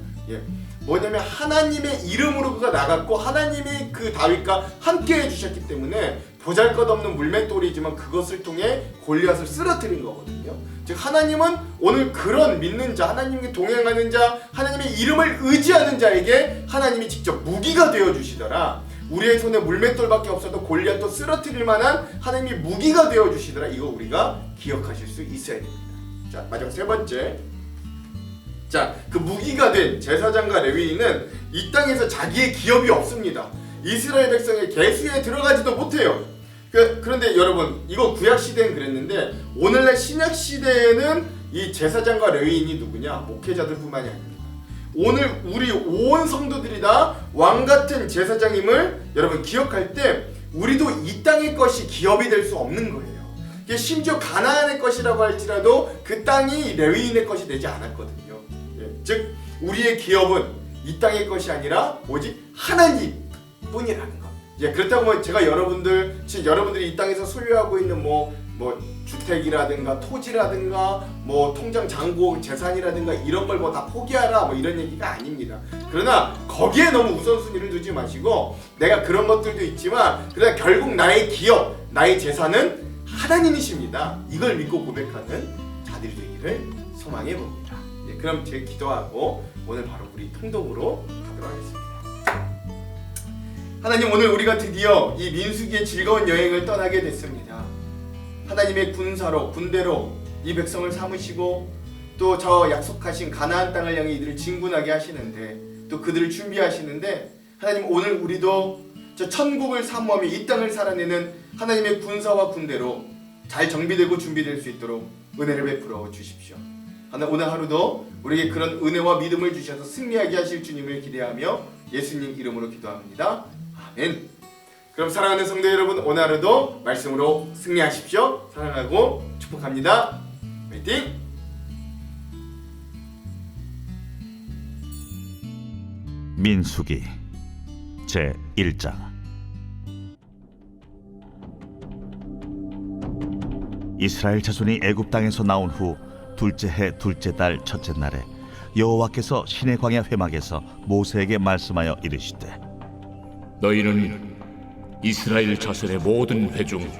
뭐냐면 하나님의 이름으로 그가 나갔고 하나님이 그 다윗과 함께 해주셨기 때문에 보잘것없는 물맷돌이지만 그것을 통해 골리앗을 쓰러뜨린 거거든요. 즉 하나님은 오늘 그런 믿는 자, 하나님께 동행하는 자, 하나님의 이름을 의지하는 자에게 하나님이 직접 무기가 되어주시더라. 우리의 손에 물맷돌밖에 없어도 골리앗도 쓰러뜨릴 만한 하나님이 무기가 되어주시더라. 이거 우리가 기억하실 수 있어야 됩니다. 자, 마지막 세 번째, 그 무기가 된 제사장과 레위인은 이 땅에서 자기의 기업이 없습니다. 이스라엘 백성의 계수에 들어가지도 못해요. 그런데 여러분, 이거 구약시대엔 그랬는데 오늘날 신약시대에는 이 제사장과 레위인이 누구냐? 목회자들뿐만이 아닙니다. 오늘 우리 온 성도들이 다 왕같은 제사장임을 여러분 기억할 때 우리도 이 땅의 것이 기업이 될 수 없는 거예요. 심지어 가나안의 것이라고 할지라도 그 땅이 레위인의 것이 되지 않았거든요. 즉 우리의 기업은 이 땅의 것이 아니라 오직 하나님 뿐이라는 것. 그렇다고 제가 여러분들이 이 땅에서 소유하고 있는 주택이라든가 토지라든가 통장 잔고 재산이라든가 이런 걸 다 포기하라 이런 얘기가 아닙니다. 그러나 거기에 너무 우선순위를 두지 마시고 내가 그런 것들도 있지만 그러나 결국 나의 기업, 나의 재산은 하나님이십니다. 이걸 믿고 고백하는 자들이 되기를 소망해 봅니다. 그럼 제 기도하고 오늘 바로 우리 통독으로 가도록 하겠습니다. 하나님, 오늘 우리가 드디어 이 민수기의 즐거운 여행을 떠나게 됐습니다. 하나님의 군대로 이 백성을 삼으시고 또 저 약속하신 가나안 땅을 향해 이들을 진군하게 하시는데 또 그들을 준비하시는데 하나님, 오늘 우리도 저 천국을 사모하며 이 땅을 살아내는 하나님의 군사와 군대로 잘 정비되고 준비될 수 있도록 은혜를 베풀어 주십시오. 오늘 하루도 우리에게 그런 은혜와 믿음을 주셔서 승리하게 하실 주님을 기대하며 예수님 이름으로 기도합니다. 아멘. 그럼 사랑하는 성도 여러분, 오늘 하루도 말씀으로 승리하십시오. 사랑하고 축복합니다. 화이팅! 민수기 제1장. 이스라엘 자손이 애굽 땅에서 나온 후 둘째 해 둘째 달 첫째 날에 여호와께서 시내 광야 회막에서 모세에게 말씀하여 이르시되, 너희는 이스라엘 자손의 모든 회 중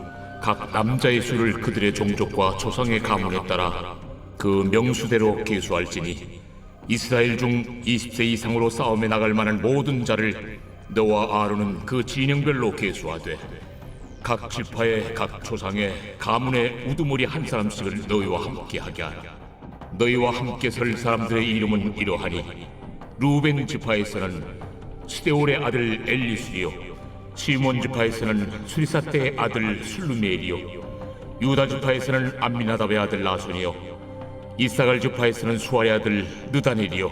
각 남자의 수를 그들의 종족과 조상의 가문에 따라 그 명수대로 계수할지니 이스라엘 중 20세 이상으로 싸움에 나갈 만한 모든 자를 너와 아론은 그 진영별로 계수하되 각 지파의 각 조상의 가문의 우두머리 한 사람씩을 너희와 함께 하게 하라. 너희와 함께 설 사람들의 이름은 이러하니 루벤 지파에서는 시데올의 아들 엘리술이요, 시몬 지파에서는 수리사떼의 아들 술루메엘이요, 유다 지파에서는 암미나답의 아들 나손이요, 이사갈 지파에서는 수아의 아들 느다넬이요,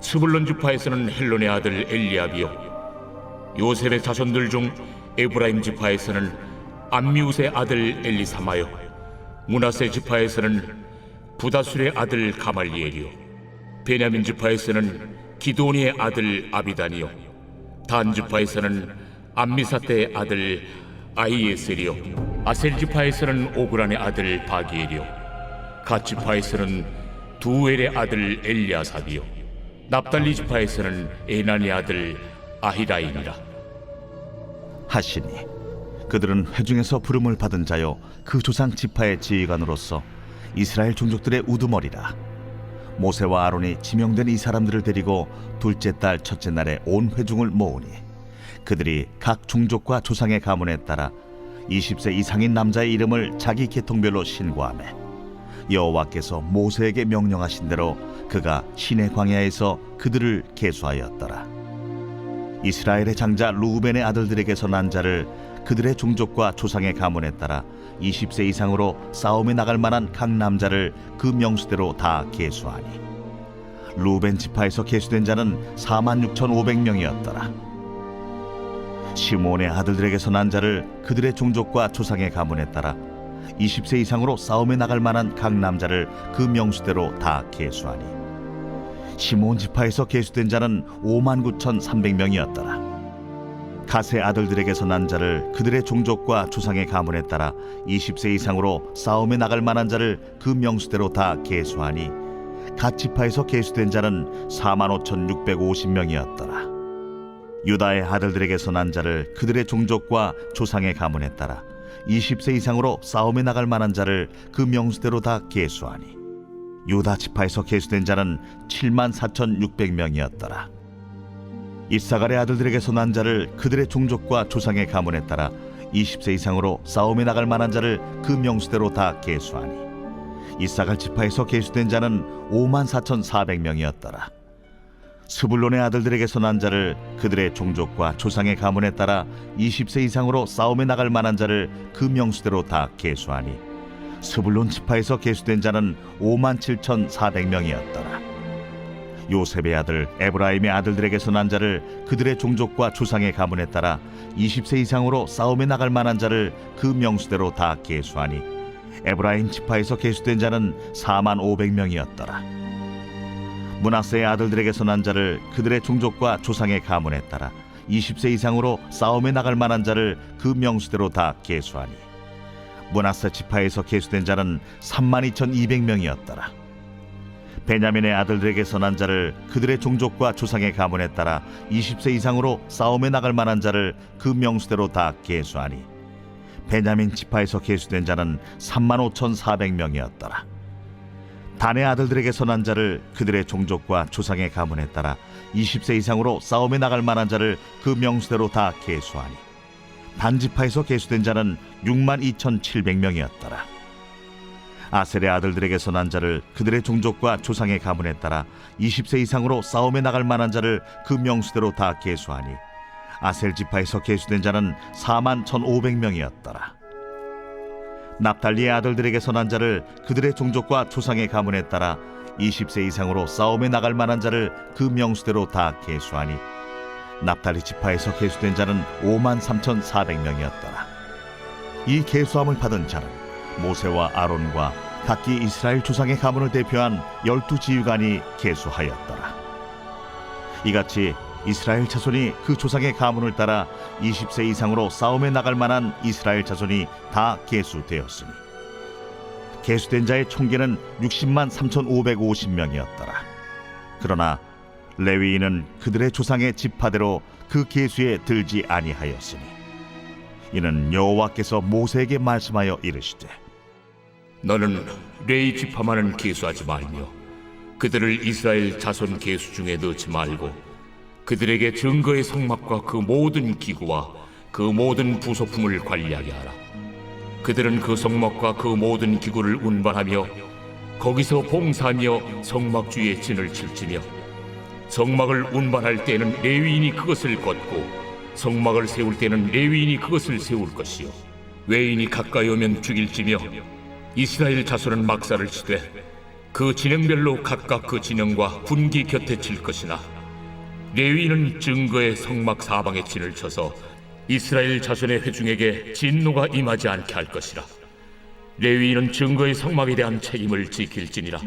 스불론 지파에서는 헬론의 아들 엘리압이요, 요셉의 자손들 중 에브라임 지파에서는 암미우스의 아들 엘리사마요, 므낫세 지파에서는 부다술의 아들 가말리엘이요, 베냐민 지파에서는 기도니의 아들 아비단이요 단 지파에서는 암미사대의 아들 아히에셀이요 아셀 지파에서는 오그란의 아들 바기엘이요 갓 지파에서는 두엘의 아들 엘리아삽이요 납달리 지파에서는 에난의 아들 아히라인이라. 하시니 그들은 회중에서 부름을 받은 자요 그 조상 지파의 지휘관으로서 이스라엘 종족들의 우두머리라. 모세와 아론이 지명된 이 사람들을 데리고 둘째 달 첫째 날에 온 회중을 모으니 그들이 각 종족과 조상의 가문에 따라 20세 이상인 남자의 이름을 자기 계통별로 신고하매 여호와께서 모세에게 명령하신 대로 그가 시내 광야에서 그들을 계수하였더라. 이스라엘의 장자 루벤의 아들들에게서 난 자를 그들의 종족과 조상의 가문에 따라 20세 이상으로 싸움에 나갈 만한 각 남자를 그 명수대로 다 계수하니 루벤 지파에서 계수된 자는 46,500명이었더라. 시몬의 아들들에게서 난 자를 그들의 종족과 조상의 가문에 따라 20세 이상으로 싸움에 나갈 만한 각 남자를 그 명수대로 다 계수하니 시몬 지파에서 계수된 자는 59,300명이었더라. 갓의 아들들에게서 난 자를 그들의 종족과 조상의 가문에 따라 20세 이상으로 싸움에 나갈 만한 자를 그 명수대로 다 계수하니 갓 지파에서 계수된 자는 45,650명이었더라. 유다의 아들들에게서 난 자를 그들의 종족과 조상의 가문에 따라 20세 이상으로 싸움에 나갈 만한 자를 그 명수대로 다 계수하니 유다 지파에서 계수된 자는 74,600명이었더라. 이사갈의 아들들에게서 난 자를 그들의 종족과 조상의 가문에 따라 20세 이상으로 싸움에 나갈 만한 자를 그 명수대로 다 계수하니 이사갈 지파에서 계수된 자는 54,400명이었더라. 스불론의 아들들에게서 난 자를 그들의 종족과 조상의 가문에 따라 20세 이상으로 싸움에 나갈 만한 자를 그 명수대로 다 계수하니 스불론 지파에서 계수된 자는 57,400명이었더라. 요셉의 아들 에브라임의 아들들에게서 난 자를 그들의 종족과 조상의 가문에 따라 20세 이상으로 싸움에 나갈 만한 자를 그 명수대로 다 계수하니 에브라임 지파에서 계수된 자는 45,500명이었더라. 므낫세의 아들들에게서 난 자를 그들의 종족과 조상의 가문에 따라 20세 이상으로 싸움에 나갈 만한 자를 그 명수대로 다 계수하니 므낫세 지파에서 계수된 자는 32,200명이었더라. 베냐민의 아들들에게서 난 자를 그들의 종족과 조상의 가문에 따라 20세 이상으로 싸움에 나갈 만한 자를 그 명수대로 다 계수하니 베냐민 지파에서 계수된 자는 35,400명이었더라. 단의 아들들에게서 난 자를 그들의 종족과 조상의 가문에 따라 20세 이상으로 싸움에 나갈 만한 자를 그 명수대로 다 계수하니 단 지파에서 계수된 자는 62,700명이었더라. 아셀의 아들들에게서 난 자를 그들의 종족과 조상의 가문에 따라 20세 이상으로 싸움에 나갈 만한 자를 그 명수대로 다 계수하니 아셀 지파에서 계수된 자는 41,500명이었더라. 납달리의 아들들에게서 난 자를 그들의 종족과 조상의 가문에 따라 20세 이상으로 싸움에 나갈 만한 자를 그 명수대로 다 계수하니 납달리 지파에서 계수된 자는 53,400명이었더라. 이 계수함을 받은 자는 모세와 아론과 각기 이스라엘 조상의 가문을 대표한 12지휘관이 계수하였더라. 이같이 이스라엘 자손이 그 조상의 가문을 따라 20세 이상으로 싸움에 나갈 만한 이스라엘 자손이 다 계수되었으니 계수된 자의 총계는 603,550명이었더라. 그러나 레위인은 그들의 조상의 지파대로 그 계수에 들지 아니하였으니 이는 여호와께서 모세에게 말씀하여 이르시되 너는 레위 지파만은 계수하지 말며 그들을 이스라엘 자손 계수 중에 넣지 말고 그들에게 증거의 성막과 그 모든 기구와 그 모든 부속품을 관리하게 하라. 그들은 그 성막과 그 모든 기구를 운반하며 거기서 봉사하며 성막 주위에 진을 칠지며 성막을 운반할 때는 레위인이 그것을 걷고 성막을 세울 때는 레위인이 그것을 세울 것이요 외인이 가까이 오면 죽일지며 이스라엘 자손은 막사를 치되 그 진영별로 각각 그 진영과 분기 곁에 칠 것이나 레위인은 증거의 성막 사방에 진을 쳐서 이스라엘 자손의 회중에게 진노가 임하지 않게 할 것이라. 레위인은 증거의 성막에 대한 책임을 지킬지니라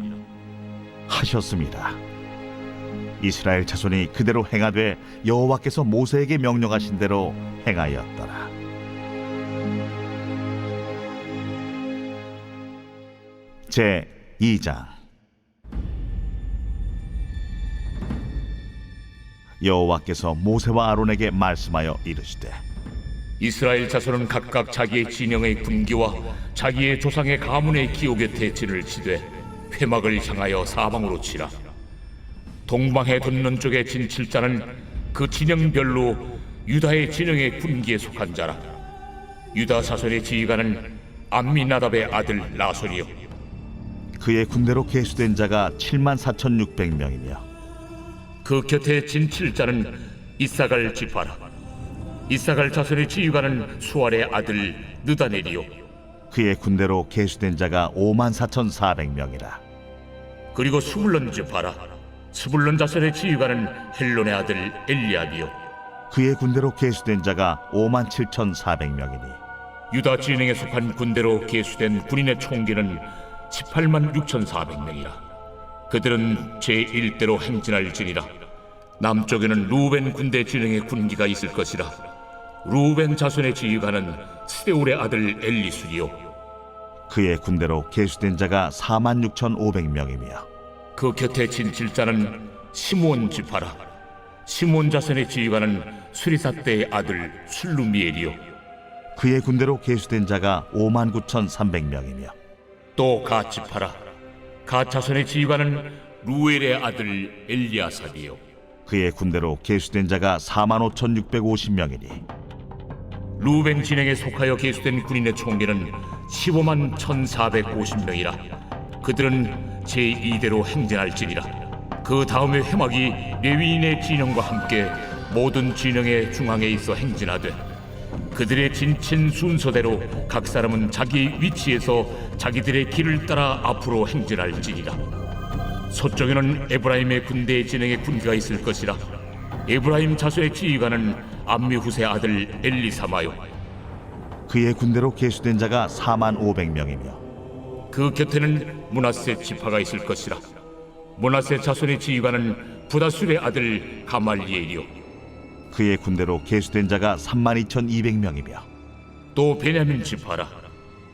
하셨습니다. 이스라엘 자손이 그대로 행하되 여호와께서 모세에게 명령하신 대로 행하였더라. 제 2장. 여호와께서 모세와 아론에게 말씀하여 이르시되 이스라엘 자손은 각각 자기의 진영의 군기와 자기의 조상의 가문의 기호 곁에 진을 치되 회막을 향하여 사방으로 치라. 동방해 돋는 쪽의 진 7자는 그 진영별로 유다의 진영의 군기에 속한 자라. 유다 자손의 지휘관은 암미나답의 아들 나손이요, 그의 군대로 계수된 자가 74,600명이며 그 곁에 진 7자는 이사갈 지파라. 이사갈 자손의 지휘관은 수알의 아들 느다넬이요, 그의 군대로 계수된 자가 54,400명이라. 그리고 스불론 지파라. 스불론 자손의 지휘관은 헬론의 아들 엘리압이요, 그의 군대로 계수된 자가 57,400명이니 유다 진영에 속한 군대로 계수된 군인의 총기는 186,400명이라. 그들은 제1대로 행진할지니라. 남쪽에는 루벤 군대 진영의 군기가 있을 것이라. 루벤 자손의 지휘관은 스데울의 아들 엘리술이요, 그의 군대로 계수된 자가 46,500명이며 그 곁에 진 7자는 시므온 지파라. 시므온 자손의 지휘관은 수리사대의 아들 술루미엘이요, 그의 군대로 계수된 자가 59,300명이며 또 갓 지파라. 갓 자손의 지휘관은 루엘의 아들 엘리아삽이요, 그의 군대로 계수된 자가 45,650명이니 루벤 진영에 속하여 계수된 군인의 총기는 151,450명이라. 그들은 제2대로 행진할지니라. 그 다음에 회막이 레위인의 진영과 함께 모든 진영의 중앙에 있어 행진하되 그들의 진친 순서대로 각 사람은 자기 위치에서 자기들의 길을 따라 앞으로 행진할지니라. 서쪽에는 에브라임의 군대의 진영의 군기가 있을 것이라. 에브라임 자손의 지휘관은 암미후세 아들 엘리사마요, 그의 군대로 계수된 자가 45,500명이며 그 곁에는 므낫세 지파가 있을 것이라. 므낫세 자손의 지휘관은 부다술의 아들 가말리엘이요, 그의 군대로 계수된 자가 32,200명이며 또 베냐민 지파라.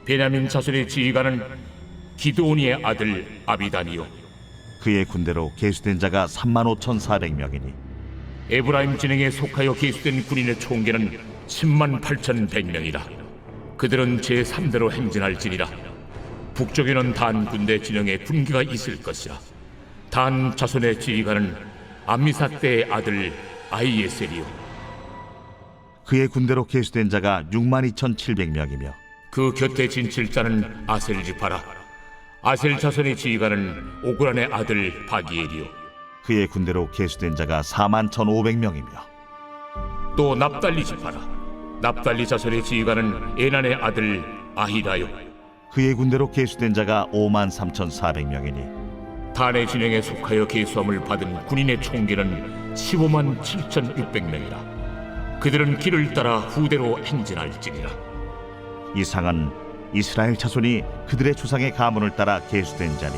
베냐민 자손의 지휘관은 기드오니의 아들 아비단이요, 그의 군대로 계수된 자가 35,400명이니 에브라임 진영에 속하여 계수된 군인의 총계는 108,100명이라. 그들은 제3대로 행진할지니라. 북쪽에는 단 군대 진영에 군기가 있을 것이라. 단 자손의 지휘관은 암미사대의 아들 아이에셀이요, 그의 군대로 계수된 자가 62,700명이며 그 곁에 진 7자는 아셀 지파라. 아셀 자손의 지휘관은 오그란의 아들 바기엘이요, 그의 군대로 계수된 자가 41,500명이며 또 납달리 지파라. 납달리 자손의 지휘관은 에난의 아들 아히라요, 그의 군대로 계수된 자가 53,400명이니 단의 진영에 속하여 계수함을 받은 군인의 총기는 157,600명이라. 그들은 길을 따라 후대로 행진할지니라. 이상은 이스라엘 자손이 그들의 조상의 가문을 따라 계수된 자니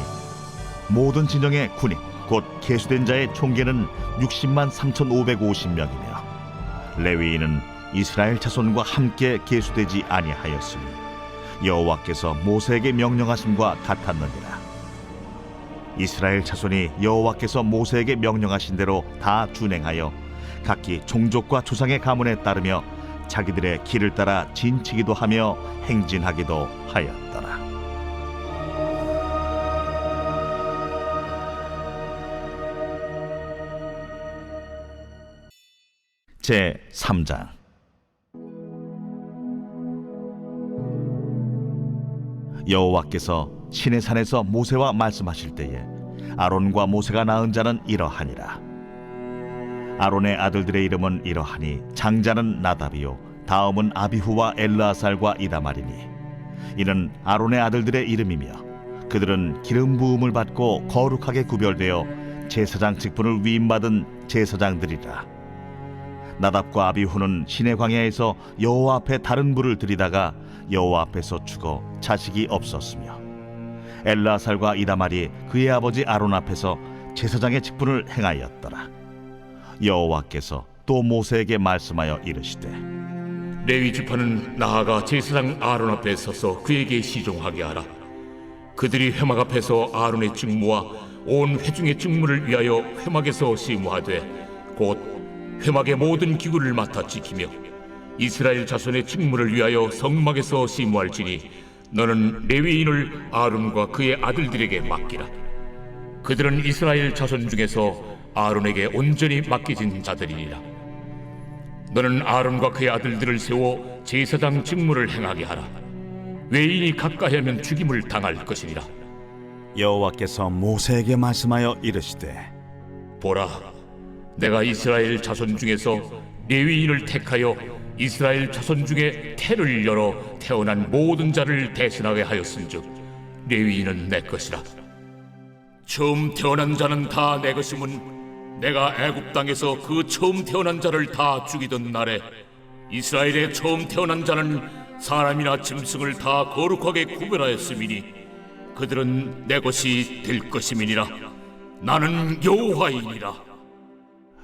모든 진영의 군인 곧 계수된 자의 총계는 603,550명이며 레위인은 이스라엘 자손과 함께 계수되지 아니하였으니 여호와께서 모세에게 명령하심과 같았느니라. 이스라엘 자손이 여호와께서 모세에게 명령하신 대로 다 준행하여 각기 종족과 조상의 가문에 따르며 자기들의 길을 따라 진치기도 하며 행진하기도 하였더라. 제 3장. 여호와께서 시내산에서 모세와 말씀하실 때에 아론과 모세가 낳은 자는 이러하니라. 아론의 아들들의 이름은 이러하니 장자는 나답이요 다음은 아비후와 엘르아살과 이다말이니 이는 아론의 아들들의 이름이며 그들은 기름 부음을 받고 거룩하게 구별되어 제사장 직분을 위임받은 제사장들이라. 나답과 아비후는 시내 광야에서 여호와 앞에 다른 불을 들이다가 여호와 앞에서 죽어 자식이 없었으며 엘르아살과 이다말이 그의 아버지 아론 앞에서 제사장의 직분을 행하였더라. 여호와께서 또 모세에게 말씀하여 이르시되 레위 지파는 나아가 제사장 아론 앞에 서서 그에게 시종하게 하라. 그들이 회막 앞에서 아론의 직무와 온 회중의 직무를 위하여 회막에서 시무하되 곧 회막의 모든 기구를 맡아 지키며 이스라엘 자손의 직무를 위하여 성막에서 시무할지니 너는 레위인을 아론과 그의 아들들에게 맡기라. 그들은 이스라엘 자손 중에서 아론에게 온전히 맡겨진 자들이니라. 너는 아론과 그의 아들들을 세워 제사장 직무를 행하게 하라. 외인이 가까이 하면 죽임을 당할 것이니라. 여호와께서 모세에게 말씀하여 이르시되 보라, 내가 이스라엘 자손 중에서 레위인을 택하여 이스라엘 자손 중에 태를 열어 태어난 모든 자를 대신하게 하였은즉 레위인은 내 것이라. 처음 태어난 자는 다 내 것임은 내가 애굽 땅에서 그 처음 태어난 자를 다 죽이던 날에 이스라엘의 처음 태어난 자는 사람이나 짐승을 다 거룩하게 구별하였음이니 그들은 내 것이 될 것임이니라. 나는 여호와이니라.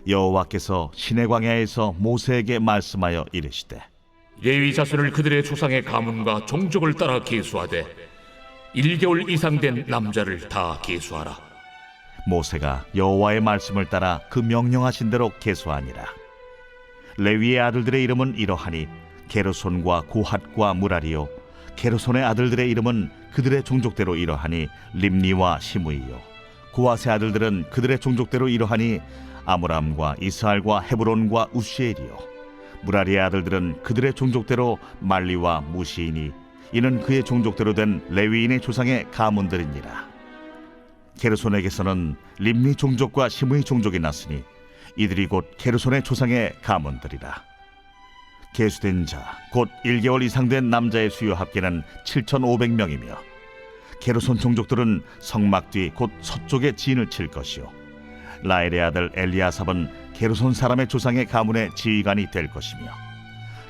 여호와께서 시내 광야에서 모세에게 말씀하여 이르시되 레위 자손을 그들의 조상의 가문과 종족을 따라 계수하되 1개월 이상 된 남자를 다 계수하라. 모세가 여호와의 말씀을 따라 그 명령하신 대로 계수하니라. 레위의 아들들의 이름은 이러하니 게르손과 고핫과 무라리요, 게르손의 아들들의 이름은 그들의 종족대로 이러하니 림니와 시므이요, 고핫의 아들들은 그들의 종족대로 이러하니 아므람과 이스할과 헤브론과 우시엘이요, 무라리의 아들들은 그들의 종족대로 말리와 무시이니 이는 그의 종족대로 된 레위인의 조상의 가문들이니라. 게르손에게서는 림니 종족과 시므이 종족이 났으니 이들이 곧 게르손의 조상의 가문들이라. 계수된 자 곧 1개월 이상 된 남자의 수요 합계는 7,500명이며 게르손 종족들은 성막 뒤 곧 서쪽에 진을 칠 것이요, 라엘의 아들 엘리아삽은 게르손 사람의 조상의 가문의 지휘관이 될 것이며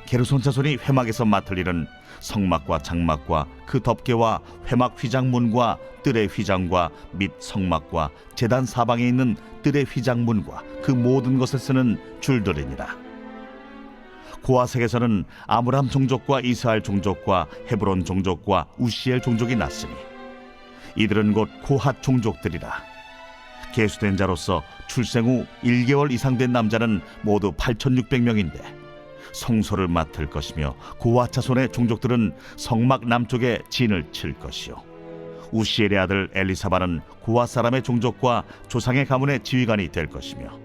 게르손 자손이 회막에서 맡을 일은 성막과 장막과 그 덮개와 회막 휘장문과 뜰의 휘장과 및 성막과 제단 사방에 있는 뜰의 휘장문과 그 모든 것에 쓰는 줄들이니라. 고아색에서는 아므람 종족과 이스할 종족과 헤브론 종족과 우시엘 종족이 났으니 이들은 곧 고핫 종족들이라. 계수된 자로서 출생 후 1개월 이상 된 남자는 모두 8,600명인데 성소를 맡을 것이며 고핫 자손의 종족들은 성막 남쪽에 진을 칠 것이요, 우시엘의 아들 엘리사바는 고핫 사람의 종족과 조상의 가문의 지휘관이 될 것이며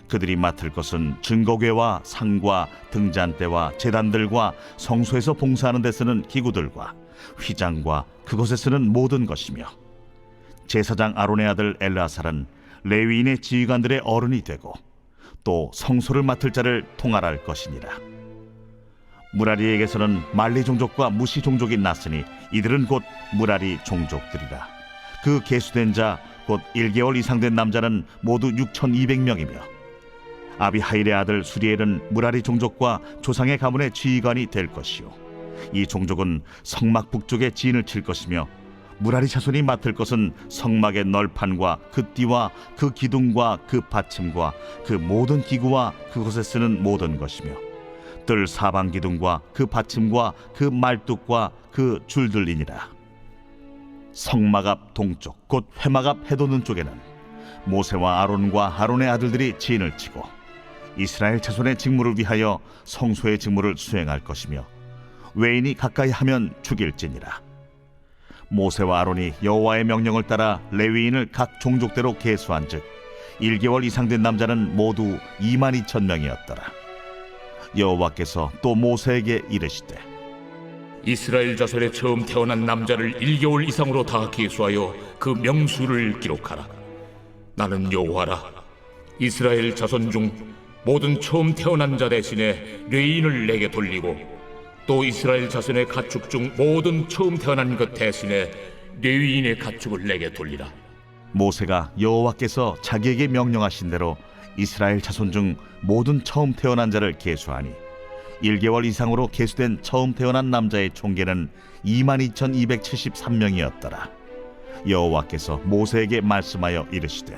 그들이 맡을 것은 증거궤와 상과 등잔대와 제단들과 성소에서 봉사하는 데 쓰는 기구들과 휘장과 그것에 쓰는 모든 것이며 제사장 아론의 아들 엘르아살은 레위인의 지휘관들의 어른이 되고 또 성소를 맡을 자를 통할할 것이니라. 무라리에게서는 말리 종족과 무시 종족이 났으니 이들은 곧 무라리 종족들이라. 그 계수된 자 곧 1개월 이상 된 남자는 모두 6,200명이며 아비하일의 아들 수리엘은 무라리 종족과 조상의 가문의 지휘관이 될 것이요, 이 종족은 성막 북쪽에 진을 칠 것이며 무라리 자손이 맡을 것은 성막의 널판과 그 띠와 그 기둥과 그 받침과 그 모든 기구와 그것에 쓰는 모든 것이며 뜰 사방 기둥과 그 받침과 그 말뚝과 그 줄들이니라. 성막 앞 동쪽 곧 회막 앞 해돋는 쪽에는 모세와 아론과 아론의 아들들이 진을 치고 이스라엘 자손의 직무를 위하여 성소의 직무를 수행할 것이며 외인이 가까이 하면 죽일지니라. 모세와 아론이 여호와의 명령을 따라 레위인을 각 종족대로 계수한즉 1개월 이상 된 남자는 모두 22,000명이었더라. 여호와께서 또 모세에게 이르시되 이스라엘 자손의 처음 태어난 남자를 1개월 이상으로 다 계수하여 그 명수를 기록하라. 나는 여호와라. 이스라엘 자손 중 모든 처음 태어난 자 대신에 레위인을 내게 돌리고 또 이스라엘 자손의 가축 중 모든 처음 태어난 것 대신에 레위인의 가축을 내게 돌리라. 모세가 여호와께서 자기에게 명령하신 대로 이스라엘 자손 중 모든 처음 태어난 자를 계수하니 1개월 이상으로 계수된 처음 태어난 남자의 총계는 22,273명이었더라. 여호와께서 모세에게 말씀하여 이르시되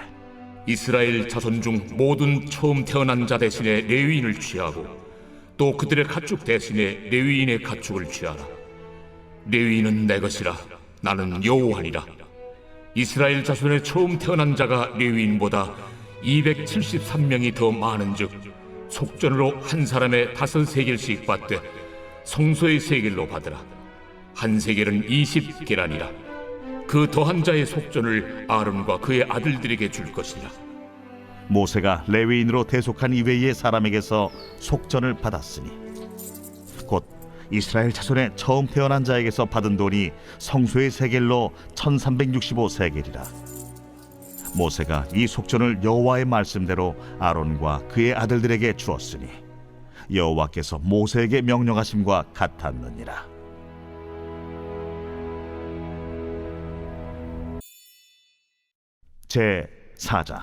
이스라엘 자손 중 모든 처음 태어난 자 대신에 레위인을 취하고 또 그들의 가축 대신에 레위인의 가축을 취하라. 레위인은 내 것이라. 나는 여호와니라. 이스라엘 자손의 처음 태어난 자가 레위인보다 273명이 더 많은즉 속전으로 한 사람의 5세겔씩 받되 성소의 세겔로 받으라. 한 세겔은 20계란이라. 그 더한 자의 속전을 아론과 그의 아들들에게 줄 것이라. 모세가 레위인으로 대속한 이외의 사람에게서 속전을 받았으니 곧 이스라엘 자손의 처음 태어난 자에게서 받은 돈이 성소의 세겔로 1365세겔이라. 모세가 이 속전을 여호와의 말씀대로 아론과 그의 아들들에게 주었으니 여호와께서 모세에게 명령하심과 같았느니라. 제 4장.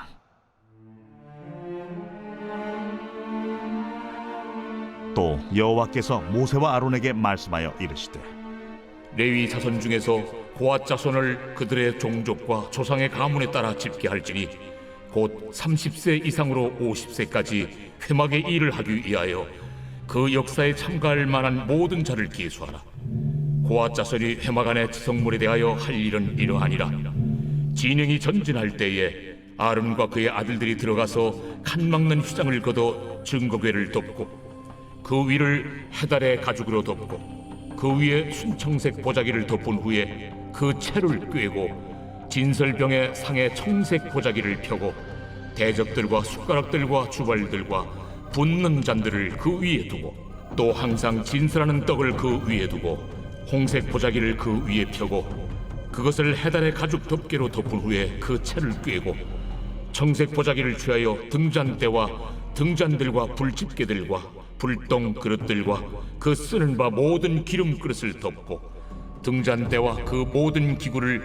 또 여호와께서 모세와 아론에게 말씀하여 이르시되 레위 자손 중에서 고앗 자손을 그들의 종족과 조상의 가문에 따라 집계할지니 곧 30세 이상으로 50세까지 회막의 일을 하기 위하여 그 역사에 참가할 만한 모든 자를 기수하라. 고앗 자손이 회막 안의 지성물에 대하여 할 일은 이러하니라. 진영이 전진할 때에 아론과 그의 아들들이 들어가서 칸 막는 휘장을 걷어 증거궤를 덮고 그 위를 해달의 가죽으로 덮고 그 위에 순청색 보자기를 덮은 후에 그 채를 꿰고 진설병의 상에 청색 보자기를 펴고 대접들과 숟가락들과 주발들과 붓는 잔들을 그 위에 두고 또 항상 진설하는 떡을 그 위에 두고 홍색 보자기를 그 위에 펴고 그것을 해달의 가죽 덮개로 덮은 후에 그 채를 꿰고 청색 보자기를 취하여 등잔대와 등잔들과 불집게들과 불똥 그릇들과 그 쓰는 바 모든 기름 그릇을 덮고 등잔대와 그 모든 기구를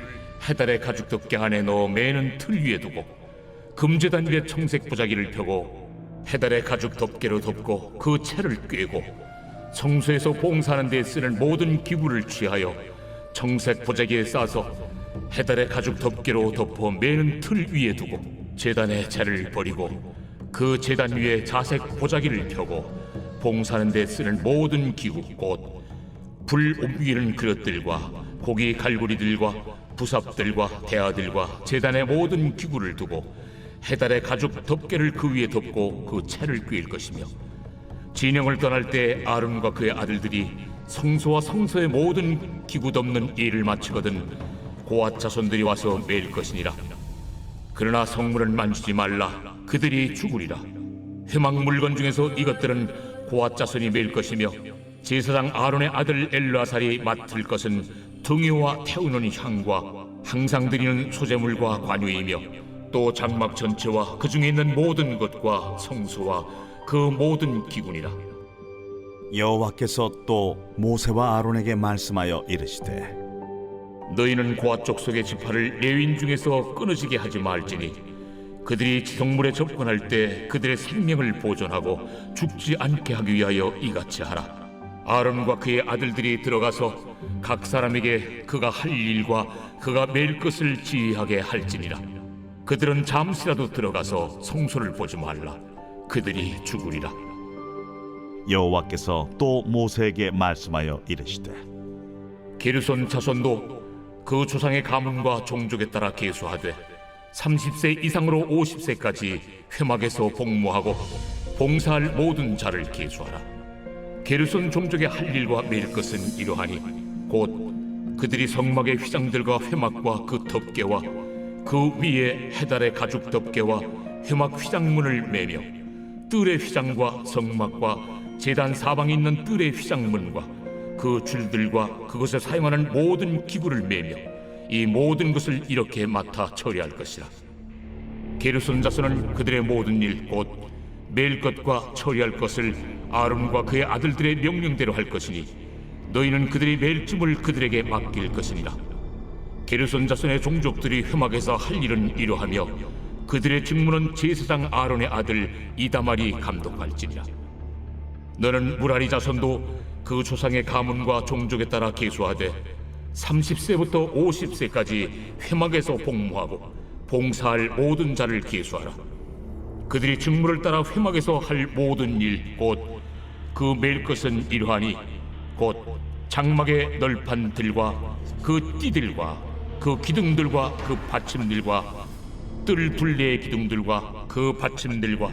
해달의 가죽 덮개 안에 넣어 매는 틀 위에 두고 금제단 위에 청색 보자기를 펴고 해달의 가죽 덮개로 덮고 그 채를 꿰고 성소에서 봉사하는 데 쓰는 모든 기구를 취하여 청색 보자기에 싸서 해달의 가죽 덮개로 덮어 매는 틀 위에 두고 제단의 채를 버리고 그 제단 위에 자색 보자기를 펴고 봉사하는 데 쓰는 모든 기구 곧 불 옮기는 그릇들과 고기 갈고리들과 부삽들과 대야들과 제단의 모든 기구를 두고 해달의 가죽 덮개를 그 위에 덮고 그 채를 꿰일 것이며 진영을 떠날 때 아론과 그의 아들들이 성소와 성소의 모든 기구 덮는 일을 마치거든 고앗 자손들이 와서 매일 것이니라. 그러나 성물은 만지지 말라. 그들이 죽으리라. 회막 물건 중에서 이것들은 고앗 자손이 매일 것이며 제사장 아론의 아들 엘르아살이 맡을 것은 등유와 태우는 향과 항상 드리는 소제물과 관유이며 또 장막 전체와 그 중에 있는 모든 것과 성소와 그 모든 기구니라. 여호와께서 또 모세와 아론에게 말씀하여 이르시되 너희는 고앗 족속의 지파를 레위인 중에서 끊어지게 하지 말지니 그들이 지성물에 접근할 때 그들의 생명을 보존하고 죽지 않게 하기 위하여 이같이 하라. 아론과 그의 아들들이 들어가서 각 사람에게 그가 할 일과 그가 매일 것을 지휘하게 할지니라. 그들은 잠시라도 들어가서 성소를 보지 말라. 그들이 죽으리라. 여호와께서 또 모세에게 말씀하여 이르시되 게르손 자손도 그 조상의 가문과 종족에 따라 계수하되 30세 이상으로 50세까지 회막에서 복무하고 봉사할 모든 자를 계수하라. 게르손 종족의 할 일과 매일 것은 이러하니 곧 그들이 성막의 휘장들과 회막과 그 덮개와 그 위에 해달의 가죽 덮개와 회막 휘장문을 매며 뜰의 휘장과 성막과 제단 사방에 있는 뜰의 휘장문과 그 줄들과 그것에 사용하는 모든 기구를 매며 이 모든 것을 이렇게 맡아 처리할 것이라. 게르손 자손은 그들의 모든 일 곧 매일 것과 처리할 것을 아론과 그의 아들들의 명령대로 할 것이니 너희는 그들이 매일 쯤을 그들에게 맡길 것이니라. 게르손 자손의 종족들이 회막에서 할 일은 이러하며 그들의 직무는 제사장 아론의 아들 이다말이 감독할지니라. 너는 무라리 자손도 그 조상의 가문과 종족에 따라 계수하되 30세부터 50세까지 회막에서 복무하고 봉사할 모든 자를 계수하라. 그들이 직무를 따라 회막에서 할 모든 일 곧 그 매일 것은 이러하니 곧 장막의 널판 들과 그 띠들과 그 기둥들과 그 받침들과 뜰 둘레의 기둥들과 그 받침들과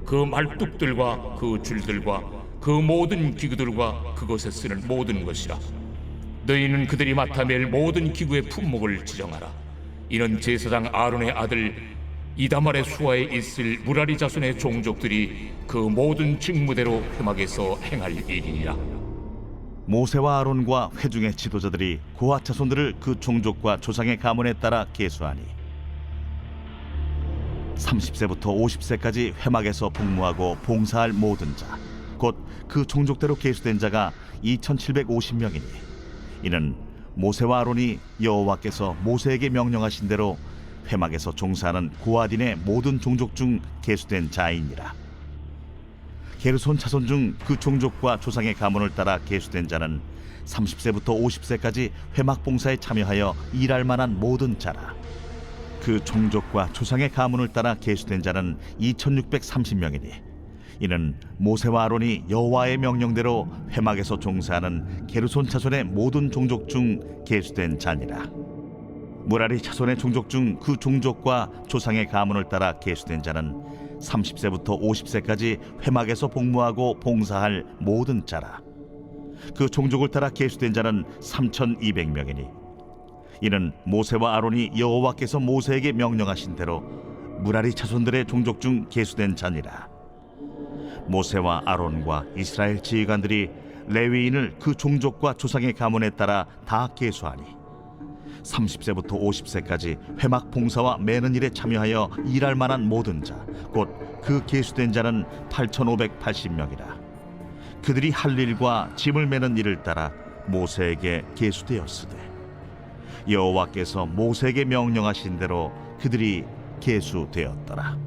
그 말뚝들과 그 줄들과 그 모든 기구들과 그것에 쓰는 모든 것이라. 너희는 그들이 맡아 맬 모든 기구의 품목을 지정하라. 이는 제사장 아론의 아들 이다말의 수하에 있을 무라리 자손의 종족들이 그 모든 직무대로 회막에서 행할 일이니라. 모세와 아론과 회중의 지도자들이 고핫 자손들을 그 종족과 조상의 가문에 따라 계수하니 30세부터 50세까지 회막에서 복무하고 봉사할 모든 자 곧 그 종족대로 계수된 자가 2750명이니 이는 모세와 아론이 여호와께서 모세에게 명령하신 대로 회막에서 종사하는 고핫인의 모든 종족 중 계수된 자이니라. 게르손 자손 중 그 종족과 조상의 가문을 따라 계수된 자는 30세부터 50세까지 회막 봉사에 참여하여 일할 만한 모든 자라. 그 종족과 조상의 가문을 따라 계수된 자는 2630명이니 이는 모세와 아론이 여호와의 명령대로 회막에서 종사하는 게르손 자손의 모든 종족 중 계수된 자니라. 무라리 자손의 종족 중 그 종족과 조상의 가문을 따라 계수된 자는 30세부터 50세까지 회막에서 복무하고 봉사할 모든 자라. 그 종족을 따라 계수된 자는 3200명이니 이는 모세와 아론이 여호와께서 모세에게 명령하신 대로 무라리 자손들의 종족 중 계수된 자니라. 모세와 아론과 이스라엘 지휘관들이 레위인을 그 종족과 조상의 가문에 따라 다 계수하니 30세부터 50세까지 회막 봉사와 매는 일에 참여하여 일할 만한 모든 자 곧 그 계수된 자는 8580명이라. 그들이 할 일과 짐을 매는 일을 따라 모세에게 계수되었으되 여호와께서 모세에게 명령하신 대로 그들이 계수되었더라.